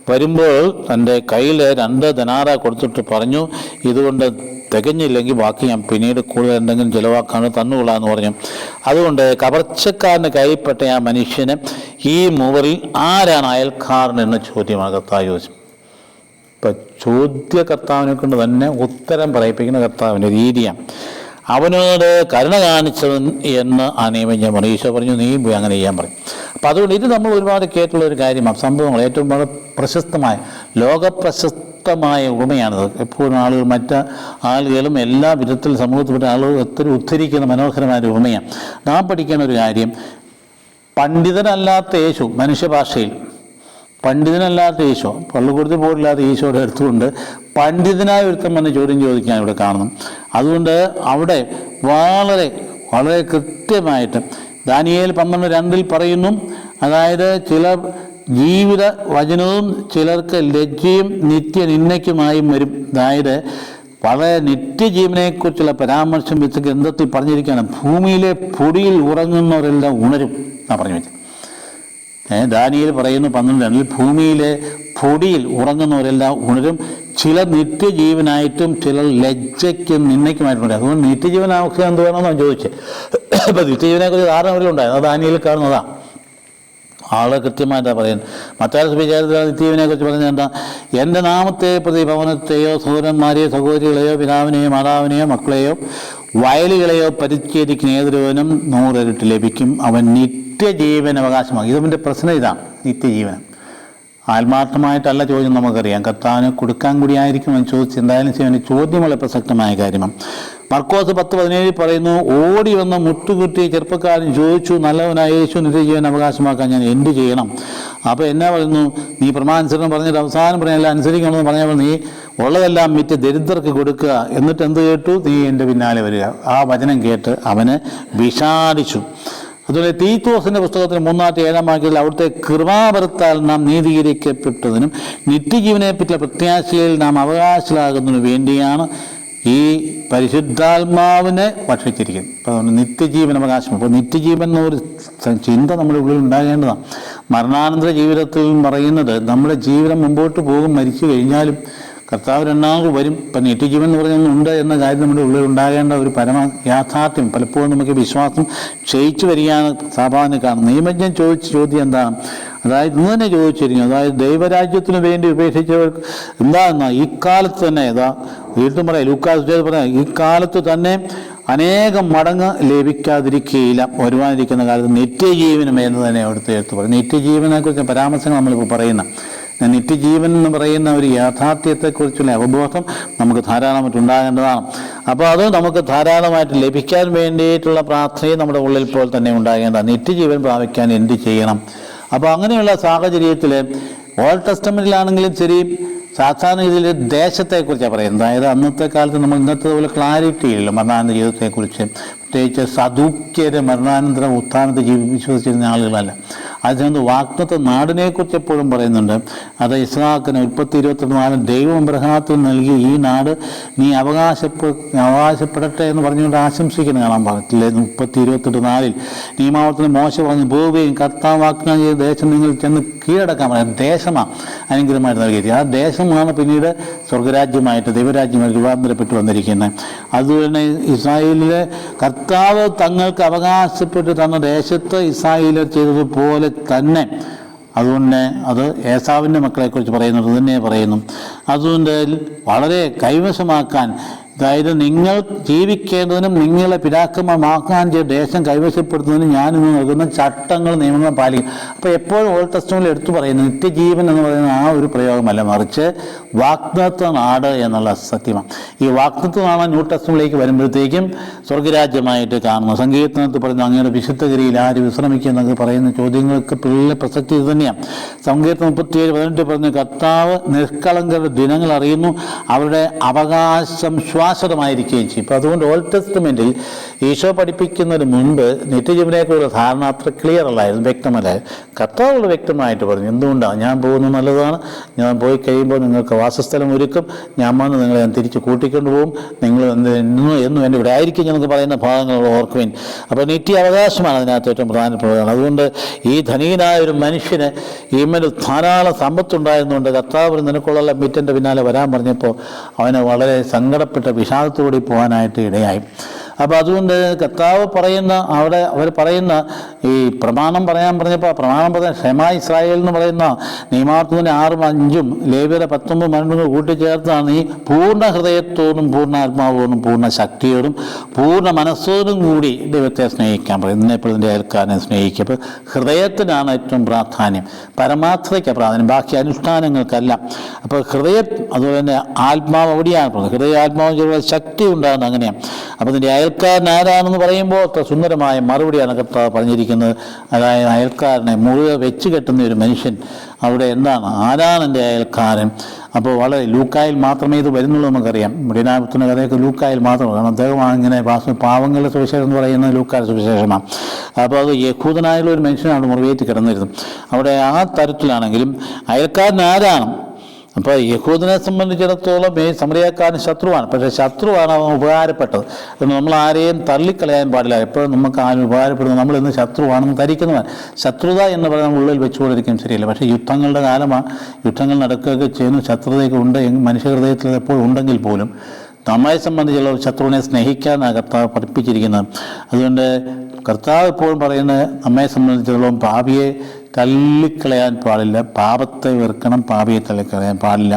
വരുമ്പോൾ തൻ്റെ കയ്യിൽ 2 ദിനാറ കൊടുത്തിട്ട് പറഞ്ഞു, ഇതുകൊണ്ട് തികഞ്ഞില്ലെങ്കിൽ ബാക്കി ഞാൻ പിന്നീട് കൂടുതൽ എന്തെങ്കിലും ചിലവാക്കാണ് തന്നുകൊള്ളാമെന്ന് പറഞ്ഞു. അതുകൊണ്ട് കവർച്ചക്കാരൻ്റെ കയ്യിൽപ്പെട്ട ആ മനുഷ്യന് ഈ മൂവറിൽ ആരാണ് അയൽക്കാരൻ എന്ന ചോദ്യമാണ് കർത്താവ് ചോദിച്ചു. ഇപ്പം ചോദ്യകർത്താവിനെ കൊണ്ട് തന്നെ ഉത്തരം പറയിപ്പിക്കുന്ന കർത്താവിൻ്റെ രീതിയാണ്. അവനോട് കരുണ കാണിച്ചവൻ എന്ന് ആ നിയമജ്ഞൻ പറഞ്ഞു. ഈശോ പറഞ്ഞു, നീ പോയി അങ്ങനെ ചെയ്യാൻ പറയും. അപ്പം അതുകൊണ്ട് ഇത് നമ്മൾ ഒരുപാട് കേട്ടുള്ള ഒരു കാര്യമാണ്. സംഭവങ്ങൾ ഏറ്റവും വളരെ പ്രശസ്തമായ ലോകപ്രശസ്ത പ്രസക്തമായ ഉപമയാണിത്. എപ്പോഴും ആളുകൾ മറ്റ് ആളുകളും എല്ലാ വിധത്തിൽ സമൂഹത്തിൽപ്പെട്ട ആളുകൾ ഒത്തിരി ഉദ്ധരിക്കുന്ന മനോഹരമായ ഒരു ഉപമയാണ്. നാം പഠിക്കേണ്ട ഒരു കാര്യം, പണ്ഡിതനല്ലാത്ത യേശു, മനുഷ്യഭാഷയിൽ പണ്ഡിതനല്ലാത്ത ഈശോ, പള്ളിക്കൂടത്തിൽ പോലില്ലാത്ത ഈശോയുടെ അടുത്തുകൊണ്ട് പണ്ഡിതനായ ഒരുത്തം വന്ന് ചോദ്യം ചോദിക്കാൻ ഇവിടെ കാണുന്നു. അതുകൊണ്ട് അവിടെ വളരെ വളരെ കൃത്യമായിട്ട് ദാനിയേൽ 12:2 പറയുന്നു, അതായത് ചിലർ ജീവിത വചനവും ചിലർക്ക് ലജ്ജയും നിത്യനിന്ദയ്ക്കുമായും വരും. അതായത് വളരെ നിത്യജീവനെക്കുറിച്ചുള്ള പരാമർശം വിത്ത് ഗ്രന്ഥത്തിൽ പറഞ്ഞിരിക്കുകയാണ്. ഭൂമിയിലെ പൊടിയിൽ ഉറങ്ങുന്നവരെല്ലാം ഉണരും എന്നാണ് പറഞ്ഞു വെച്ചത്. ദാനിയേൽ പറയുന്നു 12:2, ഭൂമിയിലെ പൊടിയിൽ ഉറങ്ങുന്നവരെല്ലാം ഉണരും, ചിലർ നിത്യജീവനായിട്ടും ചിലർ ലജ്ജയ്ക്കും നിന്ദയ്ക്കുമായിട്ടും ഉണ്ട്. അതുകൊണ്ട് നിത്യജീവനാവസ്ഥ എന്ത് വേണമെന്നാണ് ചോദിച്ചത്. അപ്പം നിത്യജീവനെക്കുറിച്ച് ധാരണവരിലുണ്ടായിരുന്നു, അത് ദാനിയേൽ കാണുന്നതാണ്. ആള് കൃത്യമായിട്ടാണ് പറയുന്നത്. മത്തായി സുവിശേഷത്തിൽ നിത്യജീവനെക്കുറിച്ച് പറഞ്ഞത് എന്താ? എൻ്റെ നാമത്തെ പ്രതി ഭവനത്തെയോ സഹോദരന്മാരെയോ സഹോദരികളെയോ പിതാവിനെയോ മാതാവിനെയോ മക്കളെയോ വയലുകളെയോ പരിച്ഛേദിക്കുന്ന ഏതൊരുവനും 100 ഇരട്ടി ലഭിക്കും, അവൻ നിത്യജീവൻ അവകാശമാകും. ഇതവൻ്റെ പ്രശ്നം ഇതാണ്, നിത്യജീവൻ. ആത്മാർത്ഥമായിട്ടല്ല ചോദ്യം, നമുക്കറിയാം. കർത്താവിന് കൊടുക്കാൻ കൂടിയായിരിക്കും എന്ന് ചോദിച്ച് എന്തായാലും ചെയ്യുന്ന ചോദ്യം വളരെ പ്രസക്തമായ കാര്യമാണ്. മർക്കോസ് 10:17 പറയുന്നു, ഓടി വന്ന് മുട്ടുകുട്ടി ചെറുപ്പക്കാരൻ ചോദിച്ചു, നല്ലവനായ യേശു നിത്യജീവൻ അവകാശമാക്കാൻ ഞാൻ എന്ത് ചെയ്യണം? അപ്പോൾ എന്നാ പറയുന്നു, നീ പ്രമാനുസരണം പറഞ്ഞിട്ട് അവസാനം പറഞ്ഞാൽ അനുസരിക്കണമെന്ന് പറഞ്ഞപ്പോൾ നീ ഉള്ളതെല്ലാം വിറ്റ് ദരിദ്രർക്ക് കൊടുക്കുക, എന്നിട്ട് എന്ത് കേട്ടു? നീ എൻ്റെ പിന്നാലെ വരിക. ആ വചനം കേട്ട് അവന് വിഷാദിച്ചു. അതുപോലെ തീത്തോസിൻ്റെ പുസ്തകത്തിന് 3:7 വാക്യത്തിൽ അവിടുത്തെ കൃപാവരത്താൽ നാം നീതീകരിക്കപ്പെട്ടതിനും നിത്യജീവനെ പറ്റിയ പ്രത്യാശയിൽ നാം അവകാശികളാകുന്നതിനു വേണ്ടിയാണ് ഈ പരിശുദ്ധാത്മാവിനെ ഭക്ഷിച്ചിരിക്കുന്നത്. അപ്പോൾ അതുകൊണ്ട് നിത്യജീവൻ അവകാശം. അപ്പോൾ നിത്യജീവൻ എന്നൊരു ചിന്ത നമ്മുടെ ഉള്ളിൽ ഉണ്ടാകേണ്ടതാണ്. മരണാനന്തര ജീവിതത്തിൽ പറയുന്നത് നമ്മുടെ ജീവിതം മുമ്പോട്ട് പോകും, മരിച്ചു കഴിഞ്ഞാലും കർത്താവ് രണ്ടാമത് വരും. ഇപ്പം നിത്യജീവൻ എന്ന് പറഞ്ഞൊന്നുണ്ട് എന്ന കാര്യം നമ്മുടെ ഉള്ളിൽ ഉണ്ടാകേണ്ട ഒരു പരമ യാഥാർത്ഥ്യം. പലപ്പോഴും നമുക്ക് വിശ്വാസം ക്ഷയിച്ചു വരികയാണ് സാധാരണ കാണുന്നത്. നിയമജ്ഞൻ ചോദിച്ച ചോദ്യം എന്താണ്? അതായത് ഇന്ന് തന്നെ ചോദിച്ചിരിക്കുന്നു, അതായത് ദൈവരാജ്യത്തിന് വേണ്ടി ഉപേക്ഷിച്ചവർക്ക് എന്താണെന്നാ ഇക്കാലത്ത് തന്നെ, വീണ്ടും പറയാം, ലൂക്കാസ് പറയാം, ഇക്കാലത്ത് തന്നെ അനേകം മടങ്ങ് ലഭിക്കാതിരിക്കുകയില്ല, വരുവാനിരിക്കുന്ന കാലത്ത് നിത്യജീവനം എന്ന് തന്നെ എടുത്ത് പറയും. നിത്യജീവനെക്കുറിച്ച് പരാമർശങ്ങൾ നമ്മളിപ്പോൾ പറയുന്ന നിത്യജീവൻ എന്ന് പറയുന്ന ഒരു യാഥാർത്ഥ്യത്തെക്കുറിച്ചുള്ള അവബോധം നമുക്ക് ധാരാളമായിട്ട് ഉണ്ടാകേണ്ടതാണ്. അപ്പോൾ അത് നമുക്ക് ധാരാളമായിട്ട് ലഭിക്കാൻ വേണ്ടിയിട്ടുള്ള പ്രാർത്ഥനയും നമ്മുടെ ഉള്ളിൽ പോലെ തന്നെ ഉണ്ടാകേണ്ടതാണ്. നിത്യജീവൻ പ്രാപിക്കാൻ എന്ത് ചെയ്യണം? അപ്പോൾ അങ്ങനെയുള്ള സാഹചര്യത്തിൽ ഓൾഡ് ടെസ്റ്റമെന്റിലാണെങ്കിലും ശരി, സാധാരണ രീതിയിൽ ദേശത്തെക്കുറിച്ചാണ് പറയുന്നത്. അതായത് അന്നത്തെ കാലത്ത് നമ്മൾ ഇന്നത്തെ പോലെ ക്ലാരിറ്റി ഇല്ല മരണാനന്തര ജീവിതത്തെക്കുറിച്ച്. പ്രത്യേകിച്ച് സദൂക്യര് മരണാനന്തര ഉത്ഥാനത്തെ വിശ്വസിച്ചിരുന്ന ആളുകളല്ല. അതിനകത്ത് വാഗ്ദത്ത നാടിനെക്കുറിച്ച് എപ്പോഴും പറയുന്നുണ്ട്. അത് ഇസ്ഹാക്കിന് 22:4 ദൈവം അബ്രഹാത്തിന് നൽകി ഈ നാട് നീ അവകാശപ്പെടട്ടെ എന്ന് പറഞ്ഞുകൊണ്ട് ആശംസിക്കുന്ന കാണാൻ പാടില്ലേ. 30:28 നിയമാവർത്തനം മോശ പറഞ്ഞു, പോവുകയും കർത്താവ് വാഗ്ദാനം ചെയ്ത ദേശം നിങ്ങൾ ചെന്ന് കീഴടക്കാൻ പറയാം. ദേശമാണ് അനുഗ്രഹമായിട്ട് നൽകിയത്. ആ ദേശമാണ് പിന്നീട് സ്വർഗരാജ്യമായിട്ട് ദൈവരാജ്യമായിട്ട് രൂപാന്തരപ്പെട്ടു വന്നിരിക്കുന്നത്. അതുപോലെ ഇസ്രായേലിലെ കർത്താവ് തങ്ങൾക്ക് അവകാശപ്പെട്ട് തന്ന ദേശത്ത് ഇസ്രായേലർ ചെയ്തതുപോലെ തന്നെ, അതുകൊണ്ട് അത് ഏസാവിൻ്റെ മക്കളെക്കുറിച്ച് പറയുന്നത് തന്നെ പറയുന്നു. അതുകൊണ്ട് വളരെ കൈവശമാക്കാൻ, അതായത് നിങ്ങൾ ജീവിക്കേണ്ടതിനും നിങ്ങളെ പിതാക്കന്മാർമാക്കാൻ ചെയ്ത ദേശം കൈവശപ്പെടുത്തുന്നതിനും ഞാനിന്ന് നൽകുന്ന ചട്ടങ്ങൾ നിയമങ്ങൾ പാലിക്കും. അപ്പോൾ എപ്പോഴും ഓൾഡ് ടെസ്റ്റമെന്റിൽ എടുത്തു പറയുന്നത് നിത്യജീവൻ എന്ന് പറയുന്ന ആ ഒരു പ്രയോഗമല്ല, മറിച്ച് വാഗ്ദത്ത നാട് എന്നുള്ള സത്യമാണ്. ഈ വാഗ്ദത്ത നാട് ന്യൂ ടെസ്റ്റമെന്റിലേക്ക് വരുമ്പോഴത്തേക്കും സ്വർഗരാജ്യമായിട്ട് കാണുന്നു. സങ്കീർത്തനത്തിൽ പറയുന്നു, അങ്ങയുടെ വിശുദ്ധഗിരിയിൽ ആര് വിശ്രമിക്കുക എന്നൊക്കെ പറയുന്ന ചോദ്യങ്ങൾക്ക് പിള്ളേ പ്രസക്തി ഇത് തന്നെയാണ്. സങ്കീർത്തനം 37:18 പറഞ്ഞു, കർത്താവ് നിഷ്കളങ്കരുടെ ദിനങ്ങൾ അറിയുന്നു, അവരുടെ അവകാശം ശാശ്വതമായിരിക്കുകയും ചെയ്യും. അപ്പോൾ അതുകൊണ്ട് ഓൾഡ് ടെസ്റ്റമെന്റിൽ ഈശോ പഠിപ്പിക്കുന്നതിന് മുൻപ് നിത്യജീവനെക്കുറിച്ചുള്ള ധാരണ അത്ര ക്ലിയർ അല്ലായിരുന്നു, വ്യക്തമല്ലായിരുന്നു. കർത്താവുകൾ വ്യക്തമായിട്ട് പറഞ്ഞു, എന്തുകൊണ്ടാണ് ഞാൻ പോകുന്നത് നല്ലതാണ്, ഞാൻ പോയി കഴിയുമ്പോൾ നിങ്ങൾക്ക് വാസസ്ഥലം ഒരുക്കും, ഞാൻ വന്ന് നിങ്ങളെ ഞാൻ തിരിച്ച് കൂട്ടിക്കൊണ്ടുപോകും, നിങ്ങൾ എന്നും എൻ്റെ ഇവിടെ ആയിരിക്കും എന്നൊക്കെ പറയുന്ന ഭാഗങ്ങൾ ഓർക്കുവേൻ. അപ്പോൾ നിത്യ അവകാശമാണ് അതിനകത്ത് ഏറ്റവും പ്രധാനപ്പെട്ടതാണ്. അതുകൊണ്ട് ഈ ധനികനായ ഒരു മനുഷ്യന് ഇമ്മൽ ധാരാളം സമ്പത്തുണ്ടായിരുന്നുകൊണ്ട് കർത്താവ് നിനക്കുള്ള മിറ്റൻ്റെ പിന്നാലെ വരാൻ പറഞ്ഞപ്പോൾ അവന് വളരെ സങ്കടപ്പെട്ട വിഷാദത്തോടെ പോകാനായിട്ട് ഇടയായി. അപ്പോൾ അതുകൊണ്ട് കർത്താവ് പറയുന്ന അവിടെ അവർ പറയുന്ന ഈ പ്രമാണം പറയാൻ പറഞ്ഞപ്പോൾ പ്രമാണം പറഞ്ഞ ഷെമാ ഇസ്രായേൽ എന്ന് പറയുന്ന നിയമാർത്ഥത്തിൻ്റെ 6ഉം 5ഉം ലേവ്യരുടെ 19 മരണങ്ങൾ കൂട്ടിച്ചേർത്താണ് ഈ പൂർണ്ണ ഹൃദയത്തോടും പൂർണ്ണ ആത്മാവോടും പൂർണ്ണ ശക്തിയോടും പൂർണ്ണ മനസ്സോടും കൂടി ദൈവത്തെ സ്നേഹിക്കാൻ പറയും. എന്നെപ്പോഴും എൻ്റെ അയൽക്കാരനെ സ്നേഹിക്കുക. അപ്പോൾ ഹൃദയത്തിനാണ് ഏറ്റവും പ്രാധാന്യം, പരമാർത്ഥതയ്ക്ക് പ്രാധാന്യം, ബാക്കി അനുഷ്ഠാനങ്ങൾക്കല്ല. അപ്പോൾ ഹൃദയം അതുപോലെ തന്നെ ആത്മാവ് അവിടെയാണ് പറയുന്നത്. ഹൃദയ ആത്മാവ് ചെറിയ ശക്തി ഉണ്ടാകുന്നത് അങ്ങനെയാണ്. അപ്പോൾ ഇതിൻ്റെ അയൽക്കാരൻ ആരാണെന്ന് പറയുമ്പോൾ അത്ര സുന്ദരമായ മറുപടിയാണ് കർത്താവ് പറഞ്ഞിരിക്കുന്നത്. അതായത് അയൽക്കാരനെ മുഴുവൻ വെച്ച് കെട്ടുന്ന ഒരു മനുഷ്യൻ അവിടെ എന്താണ്, ആരാണ് എൻ്റെ അയൽക്കാരൻ? അപ്പോൾ വളരെ ലൂക്കായിൽ മാത്രമേ ഇത് വരുന്നുള്ളൂ. നമുക്കറിയാം മൃഗനാപത്തിൻ്റെ കഥയൊക്കെ ലൂക്കായിൽ മാത്രമാണ്. കാരണം അദ്ദേഹമാണ് ഇങ്ങനെ പാവങ്ങളുടെ സുവിശേഷം എന്ന് പറയുന്നത് ലൂക്കായുടെ സുവിശേഷമാണ്. അപ്പോൾ അത് യഹൂദനായുള്ള ഒരു മനുഷ്യനാണ് മുറിവേറ്റ് കിടന്നിരുന്നത്. അവിടെ ആ തരത്തിലാണെങ്കിലും അയൽക്കാരൻ ആരാണ്? അപ്പോൾ യഹൂദനെ സംബന്ധിച്ചിടത്തോളം ഈ സമറിയക്കാരൻ ശത്രുവാണ്. പക്ഷേ ശത്രുവാണ് അവൻ ഉപകാരപ്പെട്ടത്. നമ്മൾ ആരെയും തള്ളിക്കളയാൻ പാടില്ല. എപ്പോഴും നമുക്ക് ആരും ഉപകാരപ്പെടുന്നത് നമ്മൾ ഇന്ന് ശത്രുവാണെന്ന് ധരിക്കുന്നവൻ. ശത്രുത എന്ന് പറയുന്നത് ഉള്ളിൽ വെച്ചുകൊണ്ടിരിക്കും ശരിയല്ല. പക്ഷേ യുദ്ധങ്ങളുടെ കാലമാണ്. യുദ്ധങ്ങൾ നടക്കുകയൊക്കെ ചെയ്യുന്ന ശത്രുതയൊക്കെ ഉണ്ട് മനുഷ്യഹൃദയത്തിൽ എപ്പോഴും ഉണ്ടെങ്കിൽ പോലും നമ്മെ സംബന്ധിച്ചുള്ള ശത്രുവിനെ സ്നേഹിക്കാനാണ് കർത്താവ് പഠിപ്പിച്ചിരിക്കുന്നത്. അതുകൊണ്ട് കർത്താവ് എപ്പോഴും പറയുന്നത് നമ്മെ സംബന്ധിച്ചിടത്തോളം പാപിയെ തള്ളിക്കളയാൻ പാടില്ല, പാപത്തെ വെറുക്കണം, പാപിയെ തള്ളിക്കളയാൻ പാടില്ല.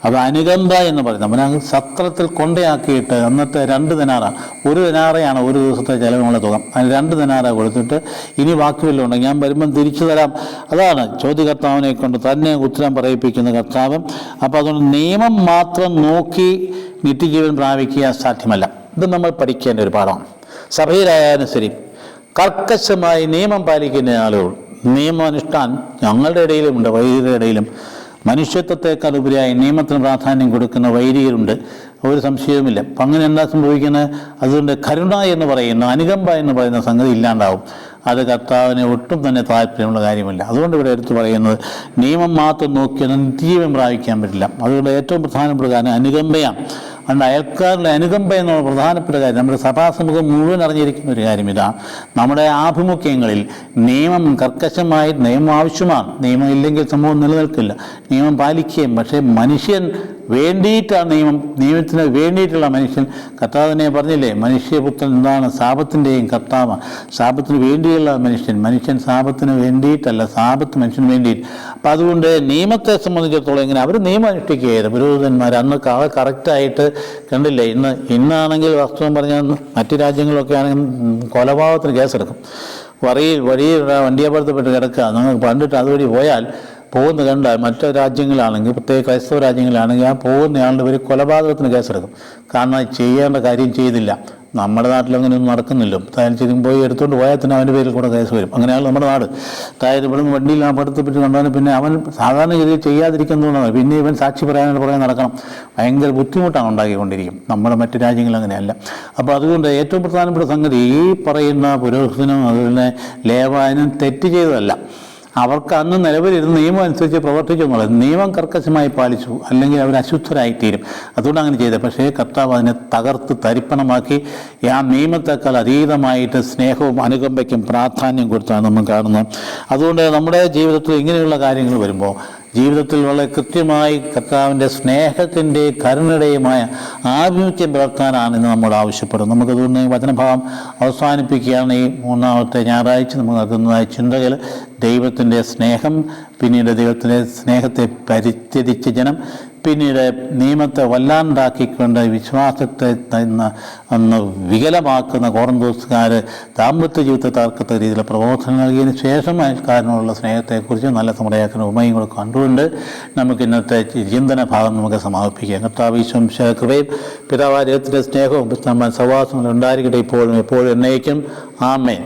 അത് അനുകമ്പ എന്ന് പറയുന്നത്. അവനെ സത്രത്തിൽ കൊണ്ടയാക്കിയിട്ട് അന്നത്തെ 2 ദിനാറ, 1 ദിനാറയാണ് ഒരു ദിവസത്തെ ചിലവിനുള്ള തുക. അതിന് 2 ദിനാറ കൊടുത്തിട്ട് ഇനി ബാക്കി വല്ലതും ഉണ്ടെങ്കിൽ ഞാൻ വരുമ്പം തിരിച്ചു തരാം. അതാണ് ചോദ്യകർത്താവിനെ കൊണ്ട് തന്നെ ഉത്തരം പറയിപ്പിക്കുന്ന കർത്താവ്. അപ്പോൾ അതുകൊണ്ട് നിയമം മാത്രം നോക്കി നിത്യജീവൻ പ്രാപിക്കുക സാധ്യമല്ല. ഇത് നമ്മൾ പഠിക്കേണ്ട ഒരു പാഠമാണ്. സഭയിലായാലും ശരി കർക്കശമായി നിയമം പാലിക്കുന്ന ആളുകൾ, നിയമാനുഷ്ഠാൻ ഞങ്ങളുടെ ഇടയിലുമുണ്ട്, വൈദികരുടെ ഇടയിലും. മനുഷ്യത്വത്തെക്കാൾ ഉപരിയായി നിയമത്തിന് പ്രാധാന്യം കൊടുക്കുന്ന വൈദികരുണ്ട്, ഒരു സംശയവുമില്ല. അപ്പം അങ്ങനെ എന്താ സംഭവിക്കുന്നത്? അതുകൊണ്ട് കരുണ എന്ന് പറയുന്ന, അനുകമ്പ എന്ന് പറയുന്ന സംഗതി ഇല്ലാണ്ടാവും. അത് കർത്താവിന് ഒട്ടും തന്നെ താല്പര്യമുള്ള കാര്യമല്ല. അതുകൊണ്ട് ഇവിടെ എടുത്തു പറയുന്നത് നിയമം മാത്രം നോക്കിയാൽ നിത്യജീവൻ പ്രാപിക്കാൻ പറ്റില്ല. അതുകൊണ്ട് ഏറ്റവും പ്രധാനപ്പെട്ട കാര്യം അനുകമ്പയാണ്. അതുകൊണ്ട് അയൽക്കാരുടെ അനുകമ്പ എന്നുള്ള പ്രധാനപ്പെട്ട കാര്യം നമ്മുടെ സഭാസമൂഹം മുഴുവൻ അറിഞ്ഞിരിക്കുന്ന ഒരു കാര്യം ഇതാണ്. നമ്മുടെ ആഭിമുഖ്യങ്ങളിൽ നിയമം കർക്കശമായി നിയമം ആവശ്യമാണ്. നിയമം ഇല്ലെങ്കിൽ സമൂഹം നിലനിൽക്കില്ല. നിയമം പാലിക്കുകയും, പക്ഷേ മനുഷ്യൻ വേണ്ടിയിട്ടാണ് നിയമത്തിന് വേണ്ടിയിട്ടുള്ള മനുഷ്യൻ. കർത്താവ് തന്നെ പറഞ്ഞില്ലേ, മനുഷ്യപുത്രൻ എന്താണ്? സാപത്തിൻ്റെയും കർത്താവാണ്. സാപത്തിന് വേണ്ടിയുള്ള മനുഷ്യൻ സാപത്തിന് വേണ്ടിയിട്ടല്ല, സാപത്ത് മനുഷ്യന് വേണ്ടിയിട്ട്. അപ്പം അതുകൊണ്ട് നിയമത്തെ സംബന്ധിച്ചിടത്തോളം ഇങ്ങനെ അവർ നിയമം അനുഷ്ഠിക്കുകയായിരുന്നു പുരോഹിതന്മാർ. അന്ന് കറക്റ്റായിട്ട് കണ്ടില്ലേ, ഇന്നാണെങ്കിൽ വാസ്തവം പറഞ്ഞാൽ മറ്റു രാജ്യങ്ങളിലൊക്കെ ആണെങ്കിൽ കൊലപാതകത്തിന് കേസെടുക്കും. വഴിയിൽ വണ്ടിയപകടത്തിൽപ്പെട്ട് കിടക്കുക, നിങ്ങൾക്ക് പണ്ടിട്ട് അതുവഴി പോയാൽ പോകുന്ന കണ്ടാൽ മറ്റു രാജ്യങ്ങളാണെങ്കിൽ, പ്രത്യേക ക്രൈസ്തവ രാജ്യങ്ങളാണെങ്കിൽ, ആ പോകുന്നയാളുടെ പേര് കൊലപാതകത്തിന് കേസെടുക്കും. കാരണം ചെയ്യേണ്ട കാര്യം ചെയ്തില്ല. നമ്മുടെ നാട്ടിലങ്ങനെയൊന്നും നടക്കുന്നില്ലോ. തായാലും പോയി എടുത്തുകൊണ്ട് പോയാൽ തന്നെ അവൻ്റെ പേരിൽ കൂടെ കേസ് വരും. അങ്ങനെയാണ് നമ്മുടെ നാട്. തായാലും ഇവിടെ നിന്ന് വണ്ടിയിൽ ആ പടുത്തപ്പെട്ട് കണ്ടാലും പിന്നെ അവൻ സാധാരണ രീതിയിൽ ചെയ്യാതിരിക്കുന്നതുകൊണ്ടാണ്. പിന്നെ ഇവൻ സാക്ഷി പറയാനായിട്ട് പുറകെ നടക്കണം. ഭയങ്കര ബുദ്ധിമുട്ടാണ് ഉണ്ടാക്കിക്കൊണ്ടിരിക്കും. നമ്മുടെ മറ്റു രാജ്യങ്ങൾ അങ്ങനെയല്ല. അപ്പോൾ അതുകൊണ്ട് ഏറ്റവും പ്രധാനപ്പെട്ട സംഗതി ഈ പറയുന്ന പുരോഹിതനും അതുപോലെ ലേവായനും തെറ്റ് ചെയ്തതല്ല. അവർക്ക് അന്ന് നിലവിലിരുന്ന് നിയമം അനുസരിച്ച് പ്രവർത്തിച്ചു എന്നുള്ളത്. നിയമം കർക്കശമായി പാലിച്ചു, അല്ലെങ്കിൽ അവർ അശുദ്ധരായിത്തീരും. അതുകൊണ്ട് അങ്ങനെ ചെയ്തത്. പക്ഷേ കർത്താവ് അതിനെ തകർത്ത് തരിപ്പണമാക്കി ആ നിയമത്തെക്കാൾ അതീതമായിട്ട് സ്നേഹവും അനുകമ്പയ്ക്കും പ്രാധാന്യം കൊടുത്താണ് നമ്മൾ കാണുന്നത്. അതുകൊണ്ട് നമ്മുടെ ജീവിതത്തിൽ ഇങ്ങനെയുള്ള കാര്യങ്ങൾ വരുമ്പോൾ ജീവിതത്തിൽ വളരെ കൃത്യമായി കർത്താവിൻ്റെ സ്നേഹത്തിൻ്റെ കരുണയുമായ ആഭിമുഖ്യം പുലർത്താനാണ് ഇന്ന് നമ്മൾ ആവശ്യപ്പെടുന്നത്. നമുക്കതുകൊണ്ട് വചനഭാവം അവസാനിപ്പിക്കുകയാണ്. ഈ 3ാമത്തെ ഞായറാഴ്ച നമുക്ക് നൽകുന്നതായ ചിന്തകൾ ദൈവത്തിൻ്റെ സ്നേഹം, പിന്നീട് ദൈവത്തിൻ്റെ സ്നേഹത്തെ പരിത്യജിച്ച ജനം, പിന്നീട് നിയമത്തെ വല്ലാണ്ടാക്കിക്കൊണ്ട് വിശ്വാസത്തെ അന്ന് വികലമാക്കുന്ന കോറന്തോസുകാർ ദാമ്പത്യ ജീവിതത്തെ തകർക്കത്ത രീതിയിലുള്ള പ്രബോധനം നൽകിയതിന് ശേഷം അയൽക്കാരനോടുള്ള സ്നേഹത്തെക്കുറിച്ച് നല്ല സമരയാക്കുന്ന ഉമയും കൂടെ കണ്ടുകൊണ്ട് നമുക്ക് ഇന്നത്തെ ചിന്തന ഭാഗം നമുക്ക് സമാപിപ്പിക്കാം. കർത്താവ് ഈശോ കൃപയും പിതാവായ ദൈവത്തിൻ്റെ സ്നേഹവും നമ്മൾ സഹവാസങ്ങൾ ഉണ്ടായിരിക്കട്ടെ, ഇപ്പോഴും എപ്പോഴും എന്നേക്കും. ആമേൻ.